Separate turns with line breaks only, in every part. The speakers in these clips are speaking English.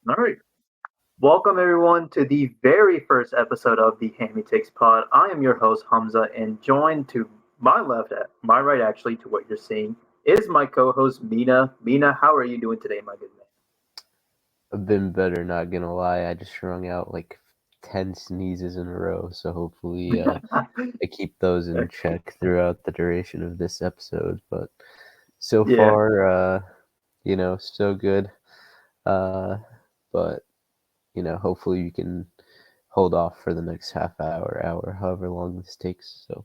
All right. Welcome everyone to the very first episode of the Hammy Takes Pod. I am your host Hamza, and joined to my left, at my right, actually, to what you're seeing, is my co-host Mina. Mina, how are you doing today, my good
I've been better, not gonna lie. I just strung out like 10 sneezes in a row, so hopefully
man?
I keep those in check throughout the duration of this episode. But so
Yeah,
far, so good. Uh, but hopefully you can hold off for the next half hour, however long this takes. So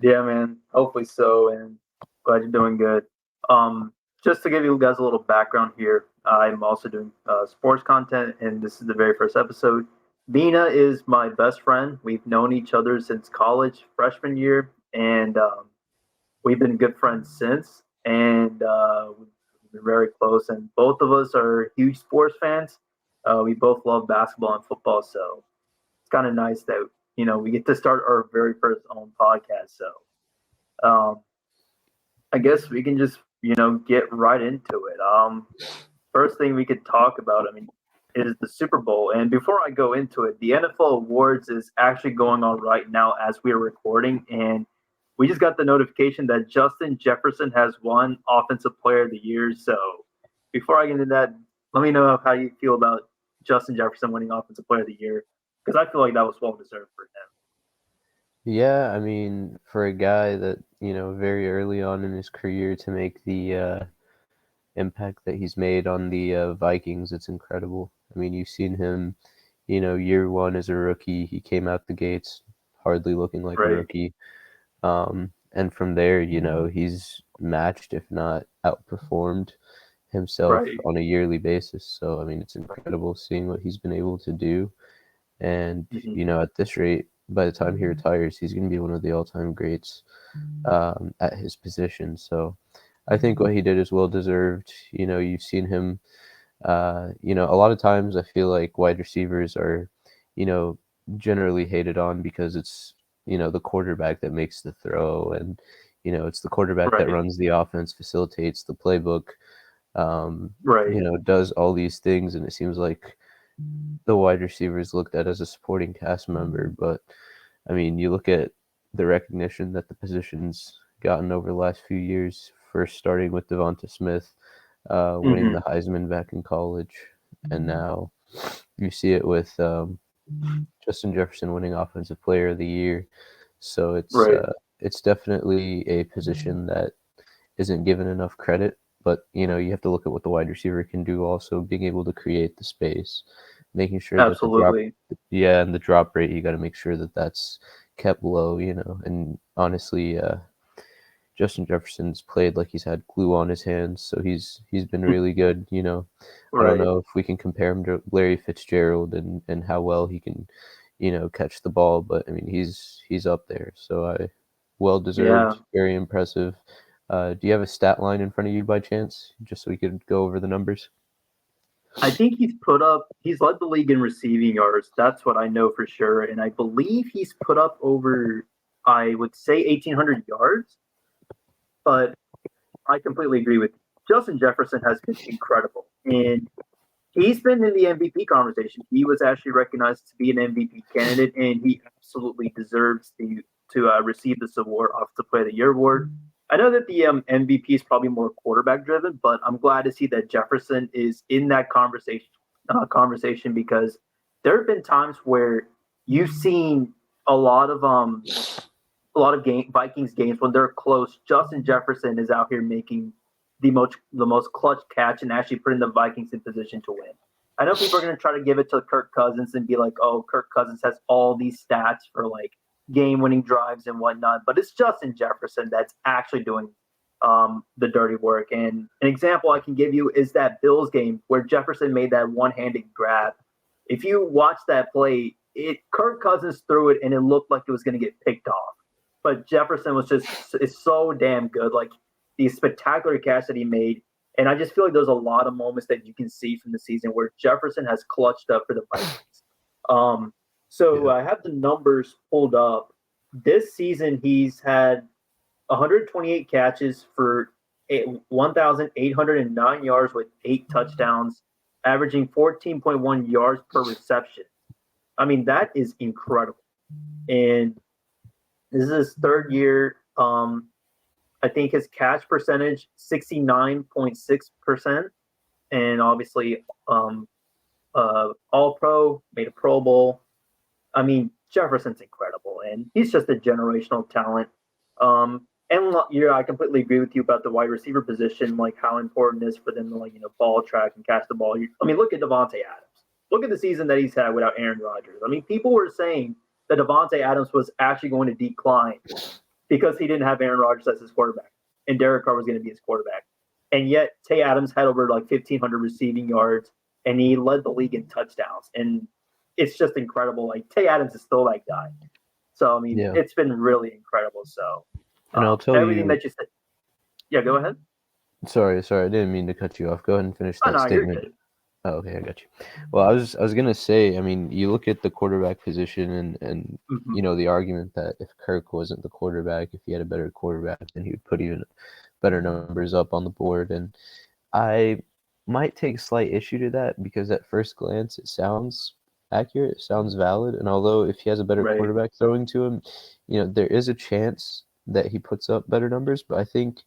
yeah, man. Hopefully so, and glad you're doing good. Um, just to give you guys a little background here, I'm also doing sports content, and this is the very first episode. Mina is my best friend. We've known each other since college, freshman year, and we've been good friends since. And we've been very close. And both of us are huge sports fans. We both love basketball and football, so it's kind of nice that we get to start our very first own podcast. So um, I guess we can just get right into it. First thing we could talk about, I mean, is the Super Bowl. And before I go into it, the NFL awards is actually going on right now as we are recording, and we just got the notification that Justin Jefferson has won Offensive Player of the Year. So before I get into that, let me know how you feel about Justin Jefferson winning Offensive Player of the Year, because I feel like that was well deserved for him.
yeah, I mean, for a guy that very early on in his career to make the impact that he's made on the Vikings, it's incredible. I mean, you've seen him, year one as a rookie, he came out the gates hardly looking like a
Right,
rookie. And from there, he's matched, if not outperformed himself
right.
on a yearly basis. So, I mean, it's incredible seeing what he's been able to do. And,
Hmm.
at this rate, by the time he retires, he's going to be one of the all time greats at his position. So, I think what he did is well deserved. You've seen him. A lot of times I feel like wide receivers are, you know, generally hated on because it's the quarterback that makes the throw, and it's the quarterback that
Right,
runs the offense, facilitates the playbook,
right.
does all these things, and it seems like the wide receiver is looked at as a supporting cast member. But I mean, you look at the recognition that the position's gotten over the last few years, first starting with Devonta Smith, winning
Hmm.
the Heisman back in college, and now you see it with Justin Jefferson winning Offensive Player of the Year. So
Right.
it's definitely a position that isn't given enough credit. But you have to look at what the wide receiver can do. Also, being able to create the space, making sure that
Absolutely.
and the drop rate, you got to make sure that that's kept low. And honestly, Justin Jefferson's played like he's had glue on his hands, so he's been really good. I don't
Right.
know if we can compare him to Larry Fitzgerald and how well he can, catch the ball, but I mean he's up there. So I well
Yeah.
deserved, very impressive. Do you have a stat line in front of you by chance, just so we could go over the numbers?
I think he's led the league in receiving yards. That's what I know for sure. And I believe he's put up over, I would say, 1,800 yards. But I completely agree with you. Justin Jefferson has been incredible. And he's been in the MVP conversation. He was actually recognized to be an MVP candidate, and he absolutely deserves to receive this award, off the Play of the Year award. I know that the MVP is probably more quarterback driven, but I'm glad to see that Jefferson is in that conversation, because there have been times where you've seen a lot of Vikings games when they're close. Justin Jefferson is out here making the most clutch catch and actually putting the Vikings in position to win. I know people are going to try to give it to Kirk Cousins and be like, "Oh, Kirk Cousins has all these stats for like game-winning drives and whatnot," but it's Justin Jefferson that's actually doing the dirty work. And an example I can give you is that Bills game where Jefferson made that one-handed grab. If you watch that play, it Kirk Cousins threw it and it looked like it was going to get picked off, but Jefferson was just is so damn good. Like the spectacular catch that he made, and I just feel like there's a lot of moments that you can see from the season where Jefferson has clutched up for the Vikings. Um, so
Yeah.
I have the numbers pulled up. This season, he's had 128 catches for 1,809 yards with 8 touchdowns. averaging 14.1 yards per reception. I mean, that is incredible. And this is his third year. I think his catch percentage 69.6%, and obviously All Pro, made a Pro Bowl. I mean, Jefferson's incredible, and he's just a generational talent. And yeah, I completely agree with you about the wide receiver position, like how important it is for them to ball track and catch the ball. I mean, look at Devontae Adams. Look at the season that he's had without Aaron Rodgers. I mean, people were saying that Devontae Adams was actually going to decline because he didn't have Aaron Rodgers as his quarterback, and Derek Carr was going to be his quarterback. And yet, Tay Adams had over like 1,500 receiving yards, and he led the league in touchdowns. And it's just incredible. Like Tay Adams is still that guy. So I mean, It's been really incredible. So,
and I'll tell
everything
you
that you said. Yeah, go ahead.
Sorry, I didn't mean to cut you off. Go ahead and finish that
No,
statement.
you're good.
Oh, okay, I got you. Well, I was gonna say, I mean, you look at the quarterback position, and the argument that if Kirk wasn't the quarterback, if he had a better quarterback, then he would put even better numbers up on the board. And I might take slight issue to that because at first glance it sounds accurate, it sounds valid. And although if he has a better quarterback throwing to him, there is a chance that he puts up better numbers. But I think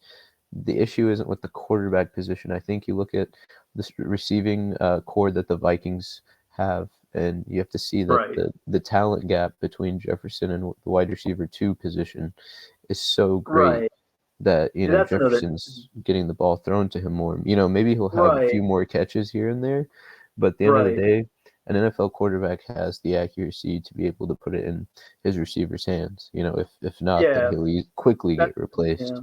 the issue isn't with the quarterback position. I think you look at the receiving core that the Vikings have, and you have to see that the talent gap between Jefferson and the wide receiver 2 position is so great that Jefferson's getting the ball thrown to him more. Maybe he'll have a few more catches here and there, but at the end of the day, an NFL quarterback has the accuracy to be able to put it in his receiver's hands. If not, then he'll quickly get replaced.
Yeah.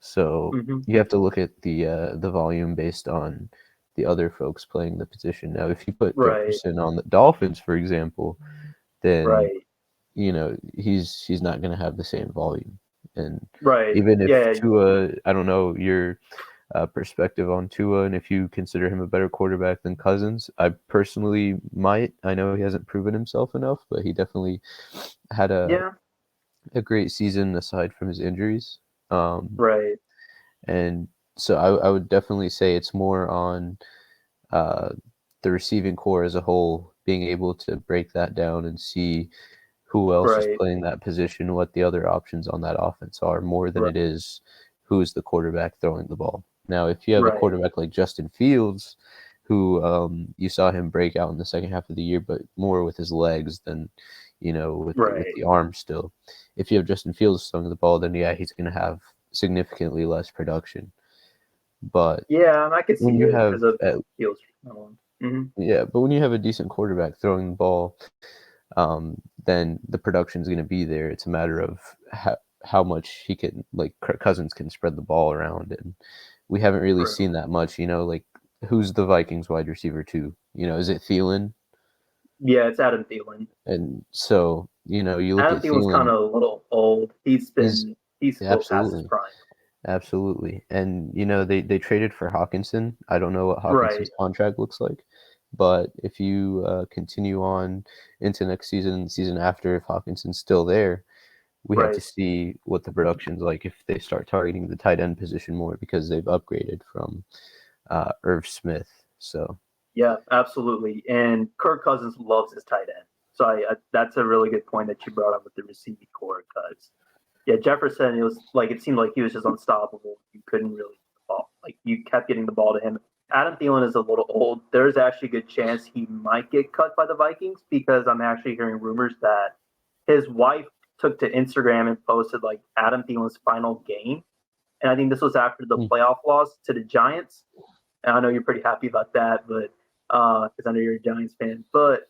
So you have to look at the volume based on the other folks playing the position. Now, if you put Jefferson on the Dolphins, for example, then he's not going to have the same volume. And even if Tua, I don't know your perspective on Tua, and if you consider him a better quarterback than Cousins, I personally might. I know he hasn't proven himself enough, but he definitely had a great season aside from his injuries. And so I would definitely say it's more on the receiving core as a whole, being able to break that down and see who else is playing that position, what the other options on that offense are, more than it is who is the quarterback throwing the ball. Now, if you have a quarterback like Justin Fields, who you saw him break out in the second half of the year, but more with his legs than with the arm still. If you have Justin Fields throwing the ball, then he's going to have significantly less production. But
I could see
when you have
Fields.
but when you have a decent quarterback throwing the ball, then the production is going to be there. It's a matter of how much he can, like Cousins can spread the ball around, and we haven't really seen that much. Like who's the Vikings wide receiver 2? Is it Thielen?
Yeah, it's Adam Thielen.
And so you look
Adam
at
Thielen's kind of a little old. He's still past his prime.
Absolutely. And they traded for Hawkinson. I don't know what Hawkinson's contract looks like, but if you continue on into next season, the season after, if Hawkinson's still there, we have to see what the production's like if they start targeting the tight end position more, because they've upgraded from Irv Smith. So
yeah, absolutely. And Kirk Cousins loves his tight end. So that's a really good point that you brought up with the receiving core, because Jefferson, it seemed like he was just unstoppable. You couldn't really you kept getting the ball to him. Adam Thielen is a little old. There's actually a good chance he might get cut by the Vikings, because I'm actually hearing rumors that his wife took to Instagram and posted like Adam Thielen's final game. And I think this was after the playoff loss to the Giants. And I know you're pretty happy about that, but because I know you're a Giants fan. But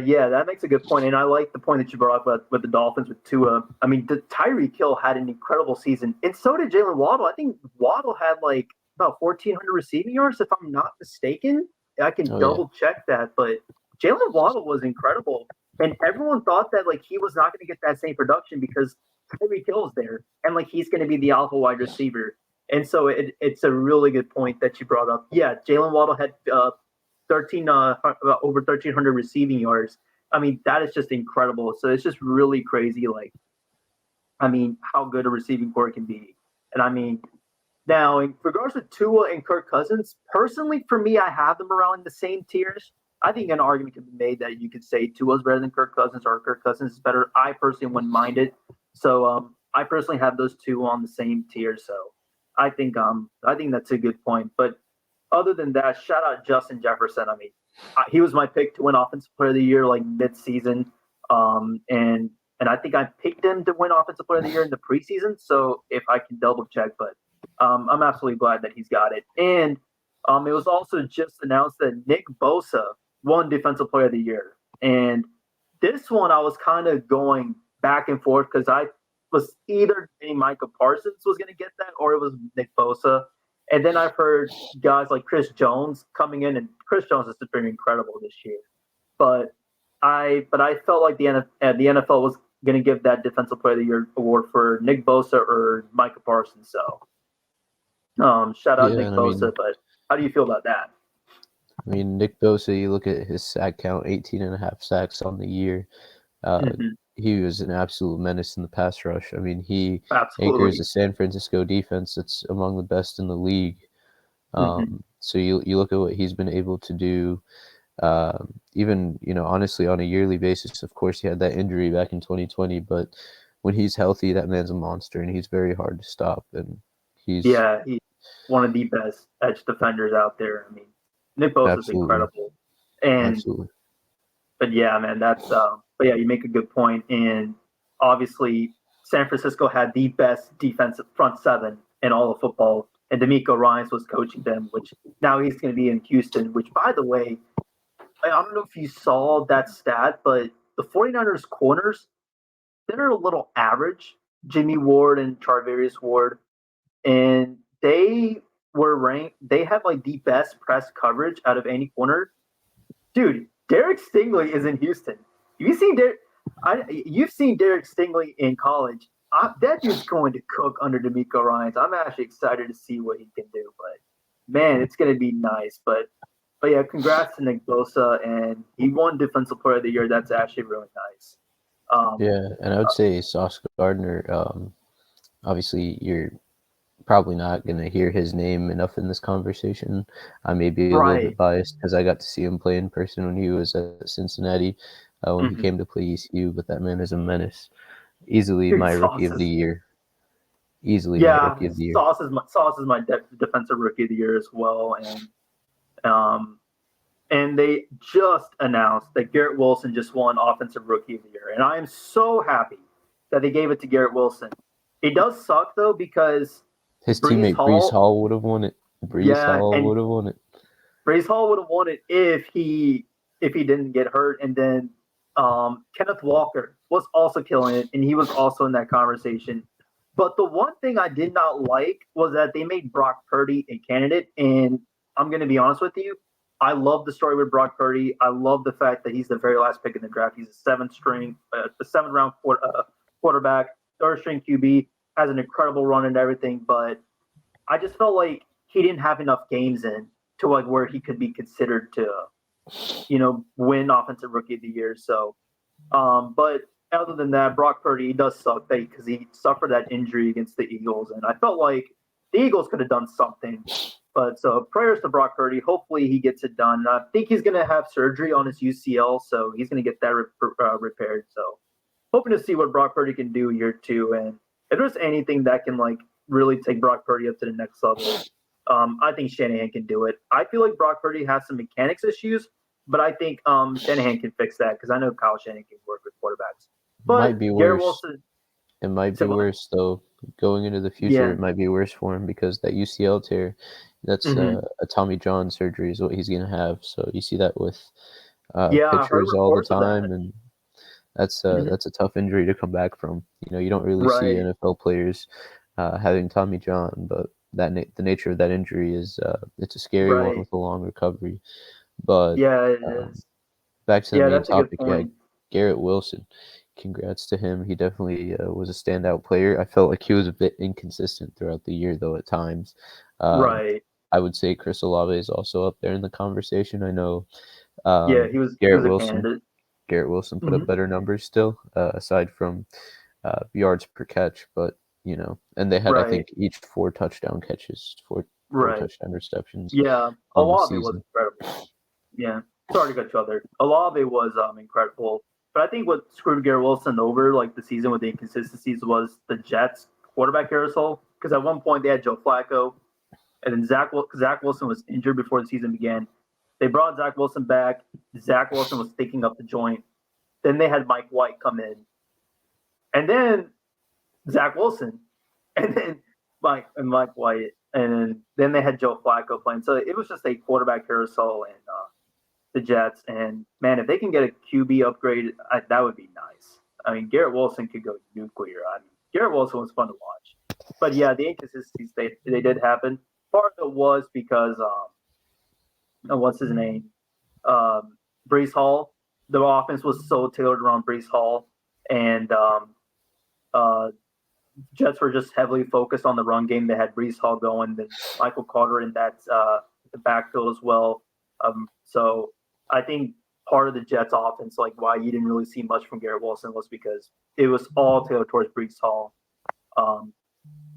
yeah, that makes a good point. And I like the point that you brought up with the Dolphins with Tua. I mean, Tyreek Hill had an incredible season, and so did Jalen Waddle. I think Waddle had like about 1,400 receiving yards, if I'm not mistaken. I can double check that, but Jalen Waddle was incredible. And everyone thought that like he was not going to get that same production because Tyreek Hill's there, and like he's going to be the alpha wide receiver. And so it's a really good point that you brought up. Yeah, Jalen Waddle had over 1,300 receiving yards. I mean, that is just incredible. So it's just really crazy. Like, I mean, how good a receiving core can be. And I mean, Now, in regards to Tua and Kirk Cousins, personally, for me, I have them around the same tiers. I think an argument can be made that you could say Tua's better than Kirk Cousins or Kirk Cousins is better. I personally wouldn't mind it. So I personally have those two on the same tier. So I think that's a good point. But other than that, shout out Justin Jefferson. I mean, he was my pick to win Offensive Player of the Year like mid-season, and I think I picked him to win Offensive Player of the Year in the preseason. So if I can double check, but I'm absolutely glad that he's got it. And it was also just announced that Nick Bosa won Defensive Player of the Year, and this one I was kind of going back and forth because I was either thinking Micah Parsons was going to get that or it was Nick Bosa. And then I've heard guys like Chris Jones coming in, and Chris Jones has been incredible this year. But I felt like the NFL was going to give that Defensive Player of the Year award for Nick Bosa or Micah Parsons. So shout out
Yeah,
Nick
and
Bosa. But how do you feel about that?
I mean, Nick Bosa, you look at his sack count, 18 and a half sacks on the year.
Mm-hmm.
He was an absolute menace in the pass rush. I mean, he anchors
Absolutely.
a San Francisco defense that's among the best in the league.
Mm-hmm.
So you look at what he's been able to do, even, honestly, on a yearly basis. Of course, he had that injury back in 2020, but when he's healthy, that man's a monster, and he's very hard to stop. And he's
Yeah, he's one of the best edge defenders out there. I mean, Nick Bosa is
absolutely,
incredible. And
absolutely.
but yeah, man, that's but yeah, you make a good point. And obviously, San Francisco had the best defensive front seven in all of football, and D'Amico Ryans was coaching them. Which now he's going to be in Houston. Which, by the way, I don't know if you saw that stat, but the 49ers corners they're a little average. Jimmy Ward and Charvarius Ward, and they were ranked. They have like the best press coverage out of any corner. Dude, Derek Stingley is in Houston. You've seen you've seen Derek Stingley in college. That dude's going to cook under D'Amico Ryans. I'm actually excited to see what he can do. But man, it's going to be nice. But yeah, congrats to Nick Bosa, and he won Defensive Player of the Year. That's actually really nice.
Yeah, and I would say Sauce Gardner. Obviously, you're probably not going to hear his name enough in this conversation. I may be a little bit
Right.
biased because I got to see him play in person when he was at Cincinnati, when he
Mm-hmm.
came to play ECU. But that man is a menace. Easily
Dude,
my rookie
Sauce
of the
is
year. Easily my
yeah,
rookie of the year.
Sauce is my defensive rookie of the year as well, um, and they just announced that Garrett Wilson just won Offensive Rookie of the Year, and I am so happy that they gave it to Garrett Wilson. It does suck though because
His
Brees
teammate Brees
Hall,
Hall would have won it. Brees
yeah,
Hall
and
would have won it.
Brees Hall would have won it if he didn't get hurt, and then Kenneth Walker was also killing it, and he was also in that conversation. But the one thing I did not like was that they made Brock Purdy a candidate, and I'm going to be honest with you. I love the story with Brock Purdy. I love the fact that he's the very last pick in the draft. He's a seventh round quarterback, third string QB, has an incredible run and everything. But I just felt like he didn't have enough games in to like where he could be considered to, win Offensive Rookie of the Year. So, but other than that, Brock Purdy he does suck because he suffered that injury against the Eagles, and I felt like the Eagles could have done something. But so prayers to Brock Purdy. Hopefully he gets it done. I think he's going to have surgery on his UCL, so he's going to get that repaired. So hoping to see what Brock Purdy can do year two, and if there's anything that can like really take Brock Purdy up to the next level, I think Shanahan can do it. I feel like Brock Purdy has some mechanics issues, but I think Shanahan can fix that because I know Kyle Shanahan can work with quarterbacks.
Might
But
be
Garrett
worse.
Wilson,
It might be
so
worse though. Going into the future,
yeah,
it might be worse for him because that UCL tear, that's
mm-hmm.
a Tommy John surgery is what he's gonna have. So you see that with
Yeah, I heard
pitchers all the
reports of that.
time, and
Mm-hmm.
that's a tough injury to come back from. You don't really see
Right.
NFL players having Tommy John, but the nature of that injury is it's a scary one
Right.
with a long recovery. But
Yeah, it
um,
is.
back to the
Yeah,
main
that's a good
topic, yeah,
point.
Garrett Wilson. Congrats to him. He definitely was a standout player. I felt like he was a bit inconsistent throughout the year, though, at times. Um,
Right.
I would say Chris Olave is also up there in the conversation. I know
Yeah, he
Garrett
was a
Wilson.
candidate.
Garrett Wilson put
Hmm.
up better numbers still, aside from yards per catch. But and they had, I
Right.
think, each 4 touchdown catches, four
Right.
touchdown receptions
Yeah.
on the
Olave was
season.
incredible. Yeah. Sorry to cut you off there. Olave was incredible. But I think what screwed Garrett Wilson over like the season with the inconsistencies was the Jets quarterback carousel. Because at one point they had Joe Flacco, and then Zach Wilson was injured before the season began. They brought Zach Wilson back. Zach Wilson was sticking up the joint. Then they had Mike White come in, and then Zach Wilson, and then Mike White, and then they had Joe Flacco playing. So it was just a quarterback carousel and the Jets. And man, if they can get a QB upgrade, that would be nice. I mean, Garrett Wilson could go nuclear. I mean, Garrett Wilson was fun to watch. But yeah, the inconsistencies they did happen. Part of it was because what's his name? Brees Hall. The offense was so tailored around Brees Hall, and uh, Jets were just heavily focused on the run game. They had Brees Hall going, then Michael Carter in that the backfield as well. So I think part of the Jets offense, like why you didn't really see much from Garrett Wilson, was because it was all tailored towards Brees Hall.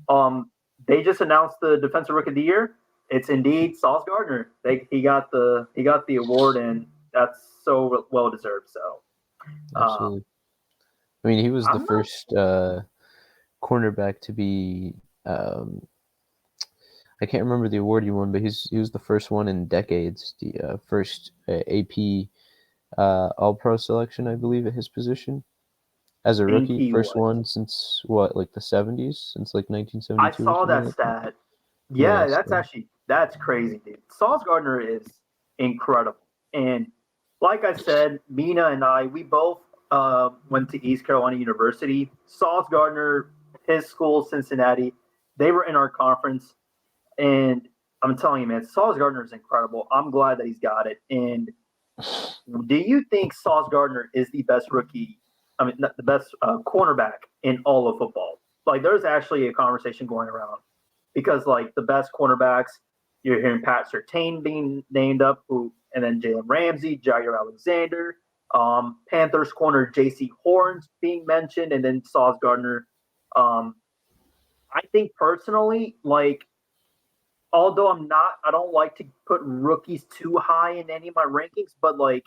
Um, they just announced the Defensive Rookie of the Year. It's indeed Sauce Gardner. He got the award, and that's so well deserved. So
Absolutely. I mean, he was the
I'm not.
first cornerback to be. I can't remember the award he won, but he was the first one in decades. The first AP All-Pro selection, I believe, at his position as a
Think
rookie.
he
First
was.
one since what, like the 70s, since like
I
1972 or
saw
something
that
like that.
stat.
Yeah.
Yeah, that's crazy, dude. Sauce Gardner is incredible, and like I said, Mina and I, we both went to East Carolina University. Sauce Gardner, his school, Cincinnati, they were in our conference, and I'm telling you, man, Sauce Gardner is incredible. I'm glad that he's got it. And do you think Sauce Gardner is the best rookie? I mean, not the best cornerback in all of football? Like, there's actually a conversation going around because, like, the best cornerbacks, you're hearing Pat Surtain being named up, and then Jalen Ramsey, Jair Alexander, Panthers corner J.C. Horns being mentioned, and then Sauce Gardner. Um, I think personally, like, although I don't like to put rookies too high in any of my rankings, but like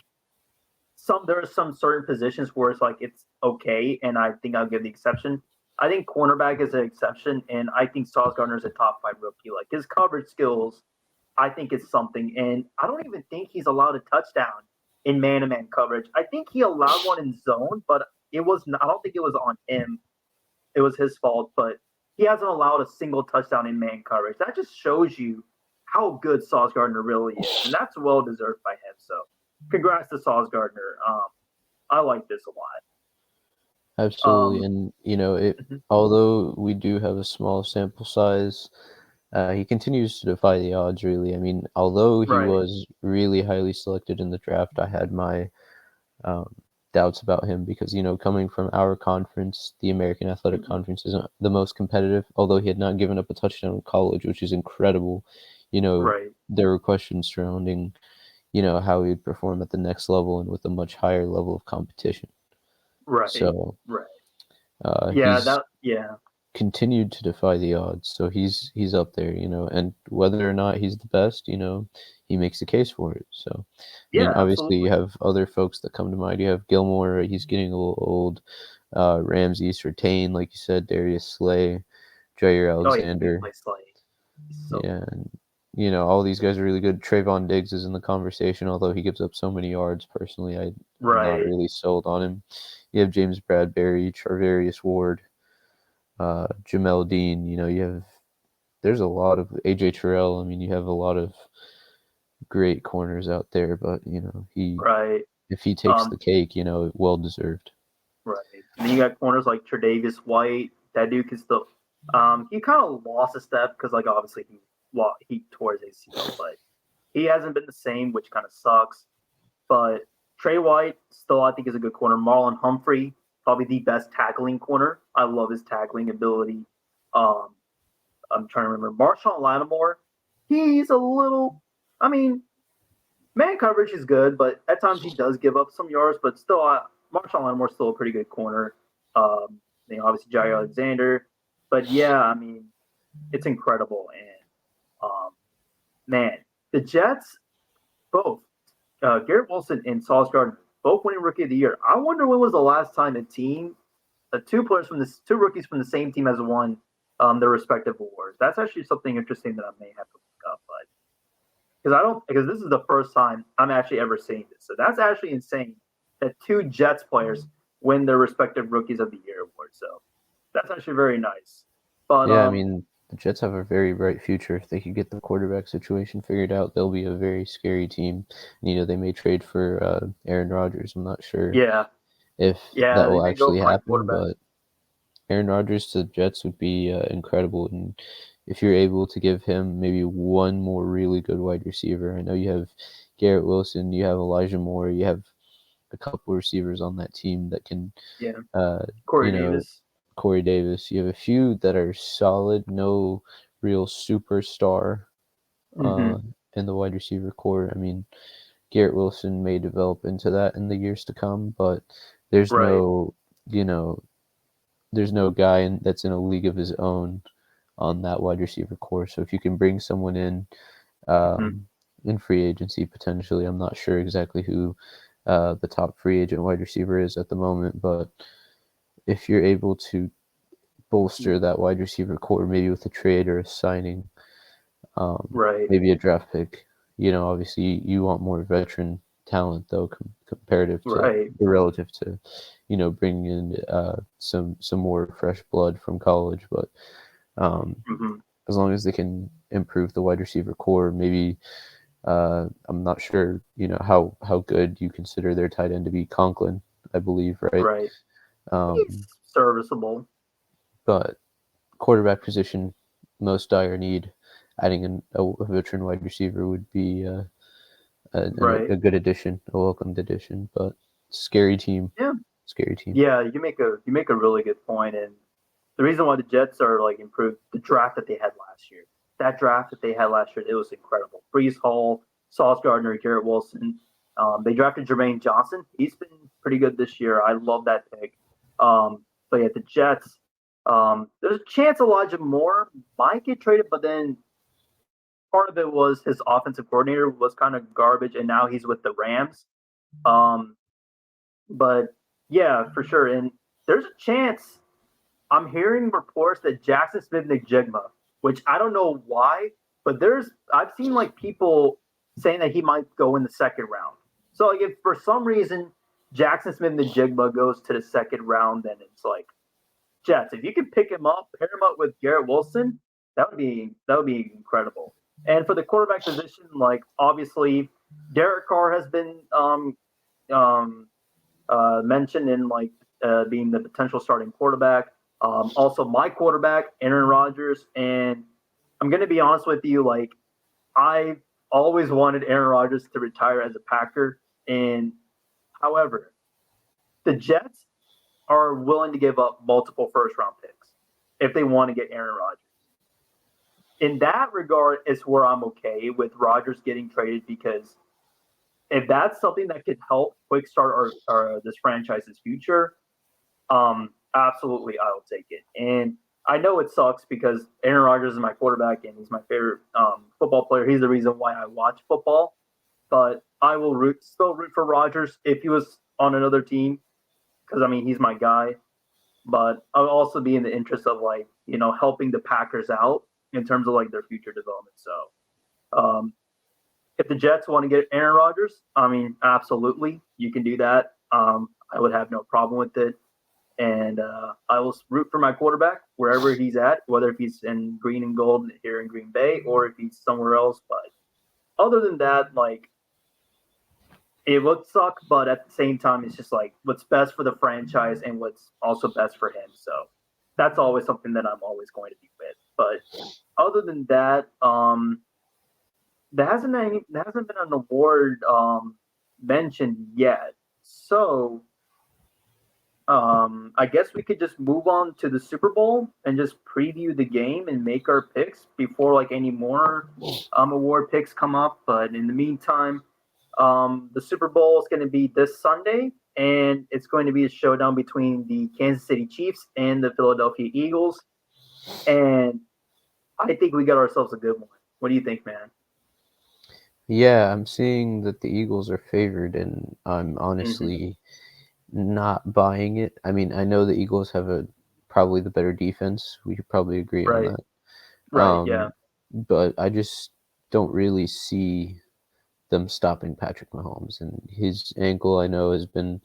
there are some certain positions where it's okay, and I think I'll give the exception. I think cornerback is an exception, and I think Sauce Gardner is a top 5 rookie. Like his coverage skills, I think is something, and I don't even think he's allowed a touchdown in man-to-man coverage. I think he allowed one in zone, but it was not, I don't think it was on him. It was his fault, but he hasn't allowed a single touchdown in man coverage. That just shows you how good Sauce Gardner really is, and that's well deserved by him. So, congrats to Sauce Gardner. I like this a lot.
Absolutely, and
Mhm.
although we do have a small sample size, he continues to defy the odds. Really, I mean, although he
Right.
was really highly selected in the draft, I had my um, doubts about him because coming from our conference, the American Athletic
Mhm.
Conference isn't the most competitive. Although he had not given up a touchdown in college, which is incredible,
Right.
there were questions surrounding how he'd perform at the next level and with a much higher level of competition.
Right.
So
Right. Yeah.
he's
That. Yeah.
continued to defy the odds. So he's up there, and whether or not he's the best, he makes a case for it. So I
Yeah.
mean, obviously you
Absolutely.
have other folks that come to mind. You have Gilmore, he's getting a little old. Ramsey, Surtain, like you said, Darius Slay, Jair
Oh yeah. We
Alexander.
play Slay. So
Yeah, and all these guys are really good. Trayvon Diggs is in the conversation, although he gives up so many yards. Personally, I'm not
right.
really sold on him. You have James Bradbury, Charvarius Ward, Jamel Dean. There's a lot of AJ Terrell. I mean, you have a lot of great corners out there, but he
Right.
if he takes
Um.
the cake, well deserved.
Right. And then you got corners like Tre'Davious White. That dude can still. He kind of lost a step because, like, obviously he tore his ACL, but he hasn't been the same, which kind of sucks. But Trey White still, I think, is a good corner. Marlon Humphrey, probably the best tackling corner. I love his tackling ability. Um, I'm trying to remember. Marshawn Lattimore, he's a little. I mean, man coverage is good, but at times he does give up some yards. But still, Marshawn Lattimore's still a pretty good corner. Obviously Jair Alexander, But yeah, I mean, it's incredible. And man, the Jets both Garrett Wilson and Sauce Gardner both winning Rookie of the Year. I wonder when was the last time two rookies from the same team has won their respective awards. That's actually something interesting that I may have to look up, but because this is the first time I'm actually ever seeing this. So that's actually insane that two Jets players win their respective Rookies of the Year awards. So that's actually very nice. But
Yeah, I mean, the Jets have a very bright future. If they could get the quarterback situation figured out, they'll be a very scary team. They may trade for Aaron Rodgers. I'm not sure
yeah,
if
yeah,
that
they
will
may go
actually
for my
happen,
quarterback.
but Aaron Rodgers to the Jets would be incredible. And if you're able to give him maybe one more really good wide receiver, I know you have Garrett Wilson, you have Elijah Moore, you have a couple receivers on that team that can,
Yeah,
uh,
Corey
you know,
Davis.
Corey Davis. You have a few that are solid, no real superstar
Mm-hmm.
uh, in the wide receiver core. I mean, Garrett Wilson may develop into that in the years to come, but there's
Right.
no, you know, there's no guy that's in a league of his own on that wide receiver core. So if you can bring someone
Mm-hmm.
in free agency potentially, I'm not sure exactly who the top free agent wide receiver is at the moment, but if you're able to bolster that wide receiver core, maybe with a trade or a signing,
Right.
maybe a draft pick. Obviously you want more veteran talent though, comparative to
Right.
or relative to, bringing in some more fresh blood from college. But
Mm-hmm.
as long as they can improve the wide receiver core, maybe I'm not sure, how good you consider their tight end to be, Conklin, I believe, right?
Right. He's
Um,
serviceable.
but quarterback position, most dire need. Adding a veteran wide receiver would be
Right.
a good addition, a welcomed addition. But scary team,
Yeah.
scary team.
Yeah, you make a really good point, and the reason why the Jets are like improved the draft that they had last year. That draft that they had last year, it was incredible. Brees Hall, Sauce Gardner, Garrett Wilson. They drafted Jermaine Johnson. He's been pretty good this year. I love that pick. But yeah, the Jets. There's a chance Elijah Moore might get traded, but then part of it was his offensive coordinator was kind of garbage, and now he's with the Rams. Um, but yeah, for sure. And there's a chance I'm hearing reports that Jackson Smith-Njigba, which I don't know why, but I've seen like people saying that he might go in the second round. So like if for some reason Jackson Smith-Njigba goes to the second round, then it's like Jets. If you could pick him up, pair him up with Garrett Wilson, that would be incredible. And for the quarterback position, like obviously Derek Carr has been um, mentioned in like being the potential starting quarterback. Also, my quarterback, Aaron Rodgers, and I'm going to be honest with you, like I always wanted Aaron Rodgers to retire as a Packer, and however, the Jets are willing to give up multiple first round picks if they want to get Aaron Rodgers. In that regard, is where I'm okay with Rodgers getting traded because if that's something that could help quick start our this franchise's future, absolutely, I will take it. And I know it sucks because Aaron Rodgers is my quarterback and he's my favorite football player. He's the reason why I watch football. But I will still root for Rodgers if he was on another team because I mean he's my guy. But I'll also be in the interest of like helping the Packers out in terms of like their future development. So if the Jets want to get Aaron Rodgers, I mean absolutely you can do that. I would have no problem with it. And I will root for my quarterback wherever he's at, whether if he's in green and gold here in Green Bay or if he's somewhere else. But other than that, like it would suck, but at the same time, it's just like what's best for the franchise and what's also best for him. So that's always something that I'm always going to be with. But other than that, there hasn't been an award mentioned yet. So I guess we could just move on to the Super Bowl and just preview the game and make our picks before like any more award picks come up. But in the meantime, the Super Bowl is going to be this Sunday, and it's going to be a showdown between the Kansas City Chiefs and the Philadelphia Eagles. and I think we got ourselves a good one. What do you think, man?
Yeah, I'm seeing that the Eagles are favored, and I'm
Hmm.
honestly not buying it. I mean, I know the Eagles have a probably the better defense. We could probably agree on
Right,
that.
right, yeah,
But I just don't really see them stopping Patrick Mahomes, and his ankle I know has been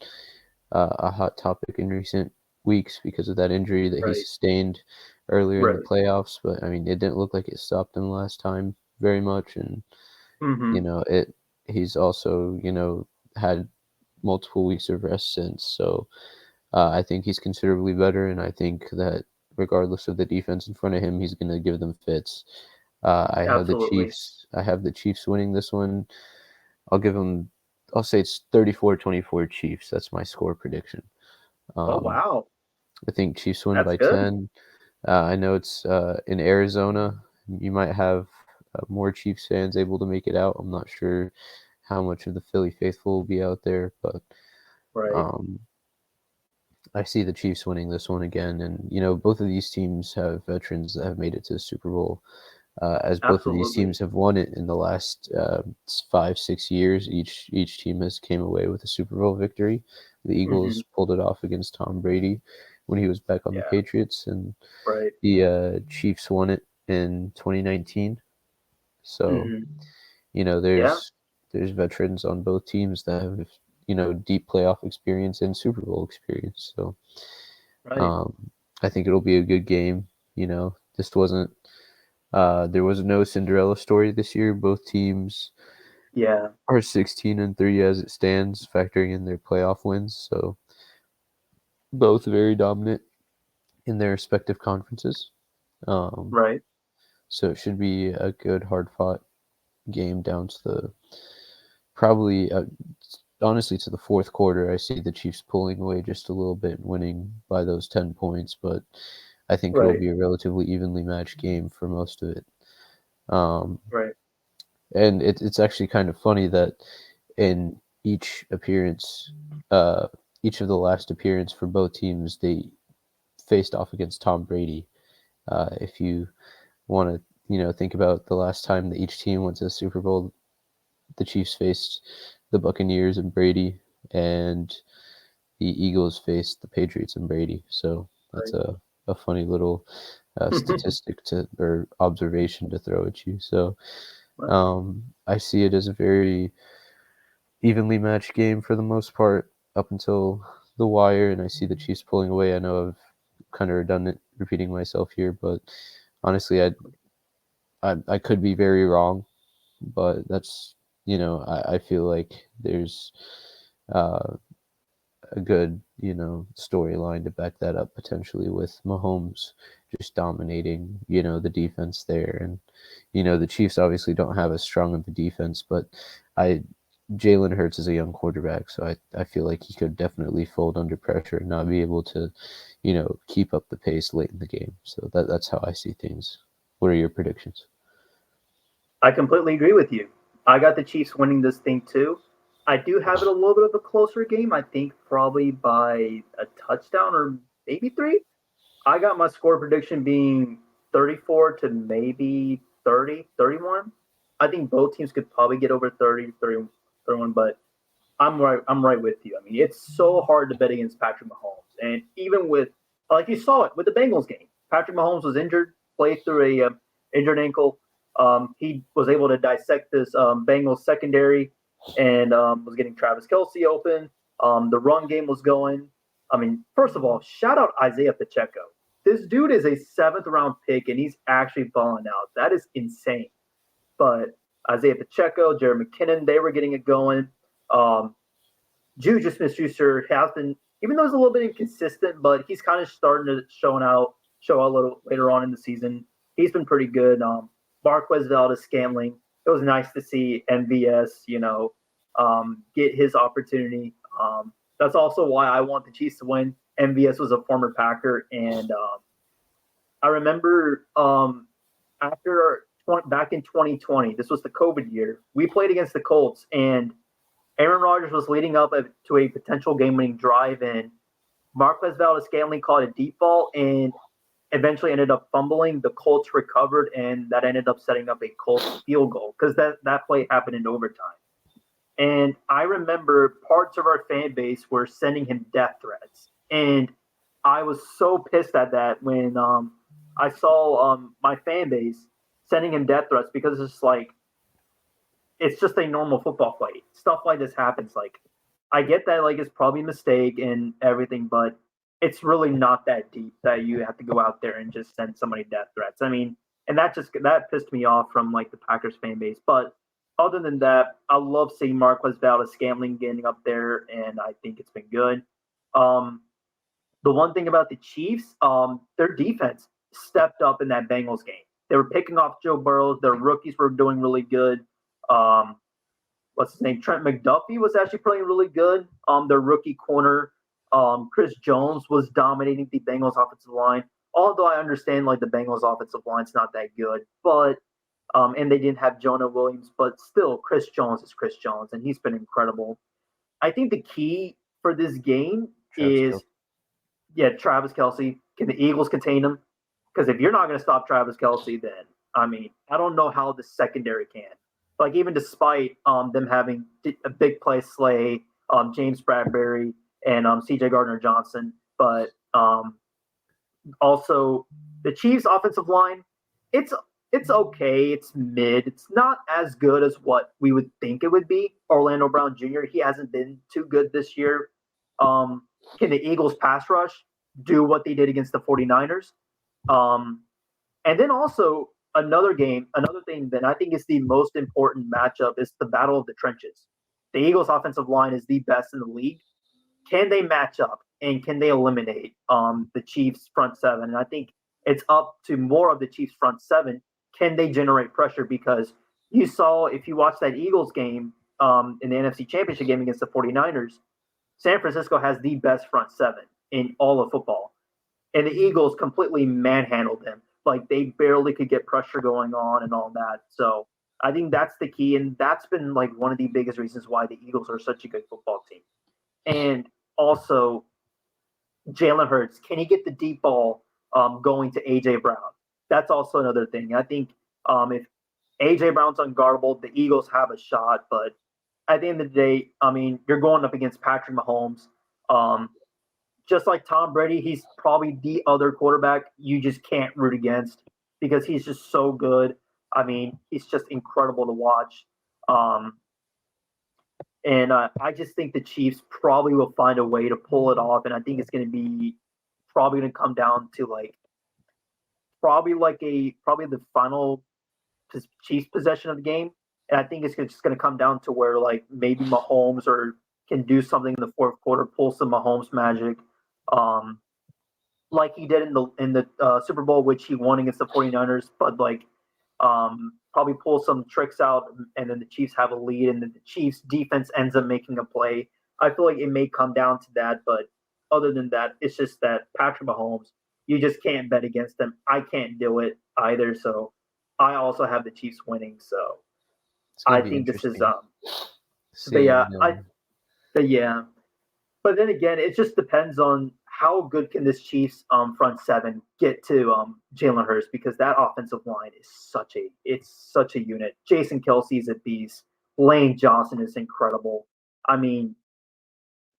a hot topic in recent weeks because of that injury that he
right,
sustained earlier in the
right.
playoffs. But I mean, it didn't look like it stopped him last time very much, and
Hmm.
it. He's also had multiple weeks of rest since, so I think he's considerably better, and I think that regardless of the defense in front of him, he's going to give them fits. I have the
Absolutely.
Chiefs. I have the Chiefs winning this one. I'll give them. I'll say it's 34-24 Chiefs. That's my score prediction.
Oh
Um,
wow,
I think Chiefs win
that's
by
good.
10. I know it's in Arizona. You might have more Chiefs fans able to make it out. I'm not sure how much of the Philly faithful will be out there, but
Right,
um, I see the Chiefs winning this one again. And, both of these teams have veterans that have made it to the Super Bowl, as both of these
absolutely.
teams have won it in the last 5-6 years. Each team has came away with a Super Bowl victory. The
Hmm.
Eagles pulled it off against Tom Brady when he was back on the
Yeah,
Patriots, and
right.
the Chiefs won it in 2019. So
Hmm. Yeah,
there's veterans on both teams that have deep playoff experience and Super Bowl experience. So
right.
um, I think it'll be a good game. This wasn't there was no Cinderella story this year. Both teams
Yeah,
are 16-3 as it stands, factoring in their playoff wins. So both very dominant in their respective conferences. Um,
right.
so it should be a good, hard fought game down to the probably honestly to the fourth quarter. I see the Chiefs pulling away just a little bit and winning by those 10 points, but I think it'll
Right,
be a relatively evenly matched game for most of it. Um,
right.
and it's actually kind of funny that in each appearance, uh, each of the last appearance for both teams, they faced off against Tom Brady. If you want to, think about the last time that each team went to the Super Bowl, the Chiefs faced the Buccaneers and Brady, and the Eagles faced the Patriots and Brady. So that's a funny little
Right.
statistic to or observation to throw at you. So
Right.
I see it as a very evenly matched game for the most part up until the wire, and I see the Chiefs pulling away. I know I've kind of redundant repeating myself here, but honestly, I could be very wrong, but that's I feel like there's uh, a good storyline to back that up potentially with Mahomes just dominating the defense there, and the Chiefs obviously don't have as strong of a defense, but I Jalen Hurts is a young quarterback, so I feel like he could definitely fold under pressure and not be able to keep up the pace late in the game. So that's how I see things. What are your predictions?
I completely agree with you. I got the Chiefs winning this thing too. I do have it a little bit of a closer game. I think probably by a touchdown or maybe three. I got my score prediction being 34 to maybe 30, 31. I think both teams could probably get over 30, 30, 31, but I'm right. I'm right with you. I mean, it's so hard to bet against Patrick Mahomes, and even with like you saw it with the Bengals game, Patrick Mahomes was injured, played through a injured ankle. He was able to dissect this Bengals secondary and was getting Travis Kelsey open. The run game was going. I mean, first of all, shout out Isaiah Pacheco. This dude is a seventh round pick, and he's actually balling out. That is insane. But Isaiah Pacheco, Jared McKinnon, they were getting it going. Um, Juju Smith-Schuster has been, even though he's a little bit inconsistent, but he's kind of starting to show out a little later on in the season. He's been pretty good. Marquez Valdez-Scantling. It was nice to see MVS, get his opportunity. That's also why I want the Chiefs to win. MVS was a former Packer, and I remember after back in 2020, this was the COVID year. We played against the Colts, and Aaron Rodgers was leading up to a potential game-winning drive, and Marquez Valdez-Scantling caught a deep ball, and eventually ended up fumbling. The Colts recovered, and that ended up setting up a Colts field goal because that play happened in overtime. And I remember parts of our fan base were sending him death threats. And I was so pissed at that when I saw my fan base sending him death threats because it's just a normal football fight. Stuff like this happens. Like, I get that like it's probably a mistake and everything, but it's really not that deep that you have to go out there and just send somebody death threats. I mean, and that pissed me off from like the Packers fan base. But other than that, I love seeing Marquez Valdez-Scantling getting up there, and I think it's been good. Um, the one thing about the Chiefs, their defense stepped up in that Bengals game. They were picking off Joe Burrow. Their rookies were doing really good. Um, what's his name? Trent McDuffie was actually playing really good. Their rookie corner, Chris Jones, was dominating the Bengals offensive line. Although I understand like the Bengals offensive line's not that good, but and they didn't have Jonah Williams, but still, Chris Jones is Chris Jones, and he's been incredible. I think the key for this game
Travis
is,
Kelce.
yeah, Travis Kelsey. Can the Eagles contain him? Because if you're not going to stop Travis Kelsey, then I mean, I don't know how the secondary can. Like even despite them having a big play Slay, James Bradbury, and C.J. Gardner Johnson, but also the Chiefs' offensive line, it's it's okay. It's mid. It's not as good as what we would think it would be. Orlando Brown Jr. He hasn't been too good this year. Um, can the Eagles pass rush do what they did against the 49ers? Um, and then also another thing that I think is the most important matchup is the battle of the trenches. The Eagles' offensive line is the best in the league. Can they match up and can they eliminate the Chiefs' front seven? And I think it's up to more of the Chiefs' front seven. Can they generate pressure? Because you saw, if you watch that Eagles game in the NFC Championship game against the 49ers, San Francisco has the best front seven in all of football. And the Eagles completely manhandled them. Like they barely could get pressure going on and all that. So I think that's the key. And that's been like one of the biggest reasons why the Eagles are such a good football team. And also, Jalen Hurts, can he get the deep ball going to A.J. Brown? That's also another thing. I think if A.J. Brown's unguardable, the Eagles have a shot. But at the end of the day, I mean, you're going up against Patrick Mahomes. Um, just like Tom Brady, he's probably the other quarterback you just can't root against because he's just so good. I mean, he's just incredible to watch. Um, and I just think the Chiefs probably will find a way to pull it off. And I think it's going to be probably going to come down to probably the final Chiefs possession of the game. And I think it's just going to come down to where like maybe Mahomes or can do something in the fourth quarter, pull some Mahomes magic, um, like he did in the Super Bowl, which he won against the 49ers, but like probably pull some tricks out, and then the Chiefs have a lead, and then the Chiefs defense ends up making a play. I feel like it may come down to that, but other than that, it's just that Patrick Mahomes, you just can't bet against them. I can't do it either, so I also have the Chiefs winning. So
It's gonna
I
be
think this is
interesting
but yeah,
seeing.
but yeah, but then again, it just depends on how good can this Chiefs front seven get to Jalen Hurts because that offensive line is such a unit. Jason Kelsey is a beast. Lane Johnson is incredible. I mean,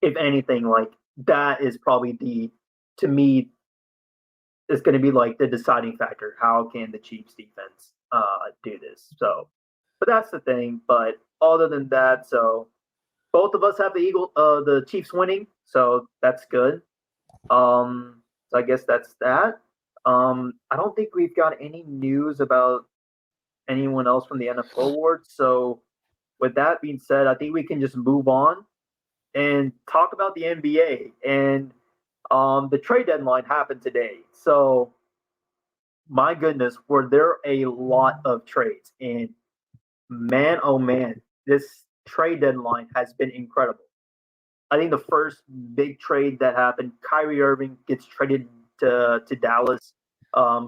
if anything, like that is probably the to me is going to be like the deciding factor. How can the Chiefs defense do this? So, but that's the thing. But other than that, so both of us have the Chiefs winning, so that's good. So I guess that's that. I don't think we've got any news about anyone else from the NFL awards. So with that being said, I think we can just move on and talk about the NBA. And the trade deadline happened today. So my goodness, were there a lot of trades? And man, oh man, this trade deadline has been incredible. I think the first big trade that happened, Kyrie Irving gets traded to Dallas.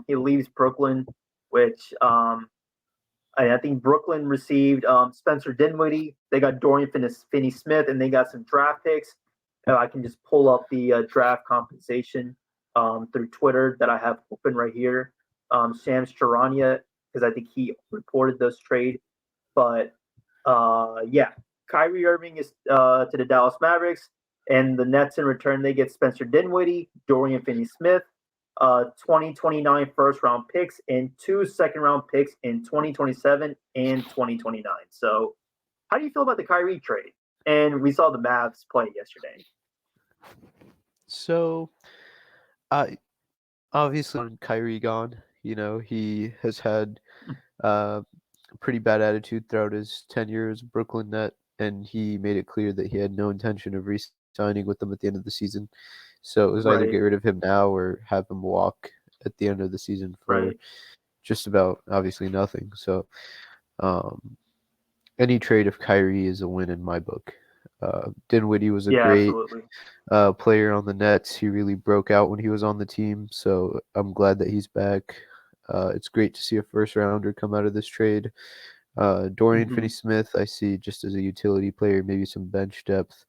He leaves Brooklyn, which I think Brooklyn received Spencer Dinwiddie. They got Dorian Finney-Smith, and they got some draft picks. I can just pull up the draft compensation. through Twitter that I have open right here. Shams Charania, because I think he reported this trade. But yeah, Kyrie Irving is to the Dallas Mavericks, and the Nets in return they get Spencer Dinwiddie, Dorian Finney-Smith, 2029 first round picks, and 2 second round picks in 2027 and 2029. So, how do you feel about the Kyrie trade? And we saw the Mavs play yesterday.
So, I obviously when Kyrie gone, he has had uh, a pretty bad attitude throughout his tenure as a Brooklyn Net, and he made it clear that he had no intention of re-signing with them at the end of the season. So it was either get
Right,
rid of him now or have him walk at the end of the season for
right.
just about obviously nothing. So um, any trade of Kyrie is a win in my book. Dinwiddie was a
Yeah,
great
absolutely.
player on the Nets. He really broke out when he was on the team, so I'm glad that he's back. It's great to see a first rounder come out of this trade. Dorian
Hmm.
Finney-Smith, I see just as a utility player, maybe some bench depth.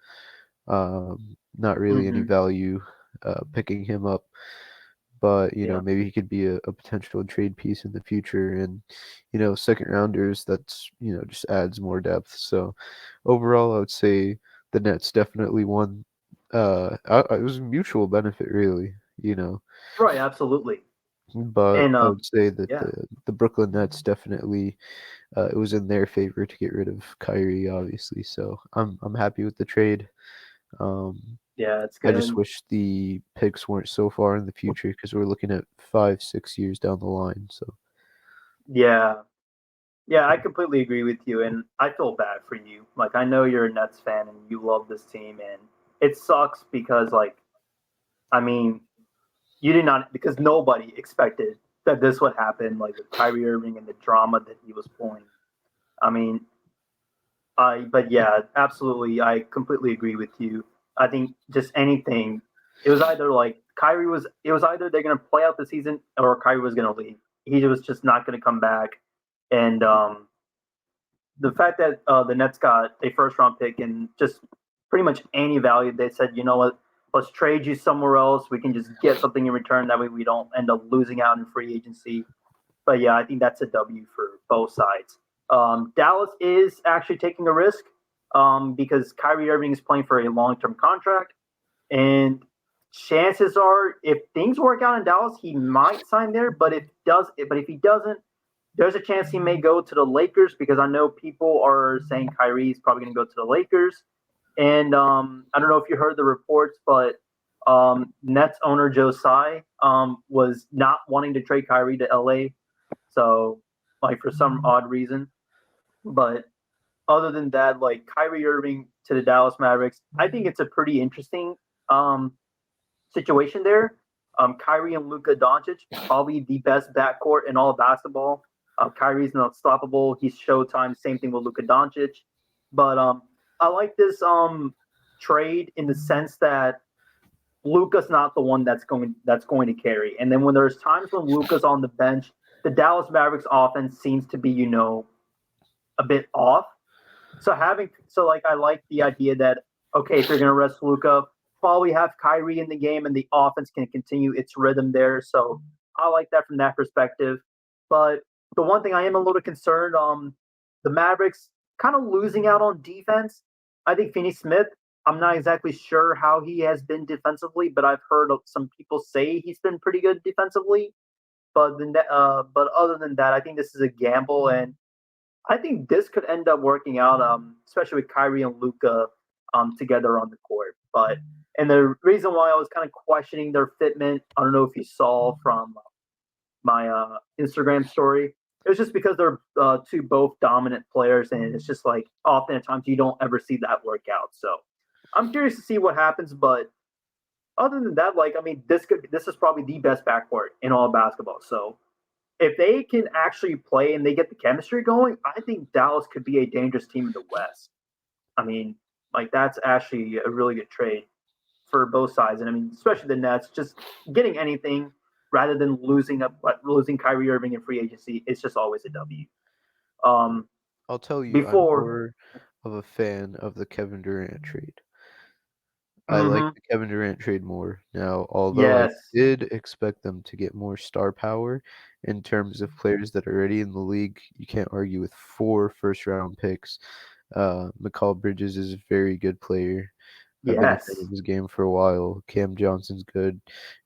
Not really any
Hmm.
value picking him up, but
Yeah.
maybe he could be a potential trade piece in the future. And second rounders, that's just adds more depth. So overall, I would say the Nets definitely won. It was a mutual benefit, really.
Right, absolutely.
But
And
I would say that
yeah,
the Brooklyn Nets definitely it was in their favor to get rid of Kyrie, obviously. So I'm happy with the trade. Um,
yeah, it's
I just
good.
wish the picks weren't so far in the future because we're looking at 5, 6 years down the line. So
Yeah, yeah, I completely agree with you, and I feel bad for you. Like, I know you're a Nets fan and you love this team, and it sucks because, like, I mean, you did not because nobody expected that this would happen, like with Kyrie Irving and the drama that he was pulling. I mean, but yeah, absolutely, I completely agree with you. I think just anything, it was either like it was either they're gonna play out the season or Kyrie was gonna leave. He was just not gonna come back, and the fact that the Nets got a first round pick and just pretty much any value, they said, you know what, let's trade you somewhere else. We can just get something in return. That way we don't end up losing out in free agency. But yeah, I think that's a W for both sides. Dallas is actually taking a risk because Kyrie Irving is playing for a long term contract. And chances are, if things work out in Dallas, he might sign there. But if he doesn't, there's a chance he may go to the Lakers because I know people are saying Kyrie is probably going to go to the Lakers. And I don't know if you heard the reports, but Nets owner Joe Tsai was not wanting to trade Kyrie to LA. So, like, for some odd reason. But other than that, like Kyrie Irving to the Dallas Mavericks, I think it's a pretty interesting um, situation there. Kyrie and Luka Doncic, probably the best backcourt in all of basketball. Kyrie's unstoppable. He's Showtime. Same thing with Luka Doncic. But I like this trade in the sense that Luka's not the one that's going to carry. And then when there's times when Luka's on the bench, the Dallas Mavericks offense seems to be, a bit off. So like I like the idea that okay, if you're gonna rest Luka, probably have Kyrie in the game and the offense can continue its rhythm there. So I like that from that perspective. But the one thing I am a little concerned, the Mavericks kind of losing out on defense. I think Finney Smith. I'm not exactly sure how he has been defensively, but I've heard some people say he's been pretty good defensively. But other than that, I think this is a gamble, and I think this could end up working out, especially with Kyrie and Luca together on the court. And the reason why I was kind of questioning their fitment, I don't know if you saw from my Instagram story, it was just because they're two both dominant players, and it's just like often at times you don't ever see that work out. So I'm curious to see what happens, but other than that, like I mean, this is probably the best backcourt in all of basketball. So if they can actually play and they get the chemistry going, I think Dallas could be a dangerous team in the West. I mean, like that's actually a really good trade for both sides, and I mean, especially the Nets, just getting anything rather than losing Kyrie Irving in free agency. It's just always a W. Um,
I'll tell you, I'm
before
more of a fan of the Kevin Durant trade. I like
Mm-hmm.
the Kevin Durant trade more. Now, although I
Yes.
did expect them to get more star power in terms of players that are already in the league, you can't argue with 4 first-round picks. Mikal Bridges is a very good player. I've been a fan of
Yes.
his game for a while. Cam Johnson's good.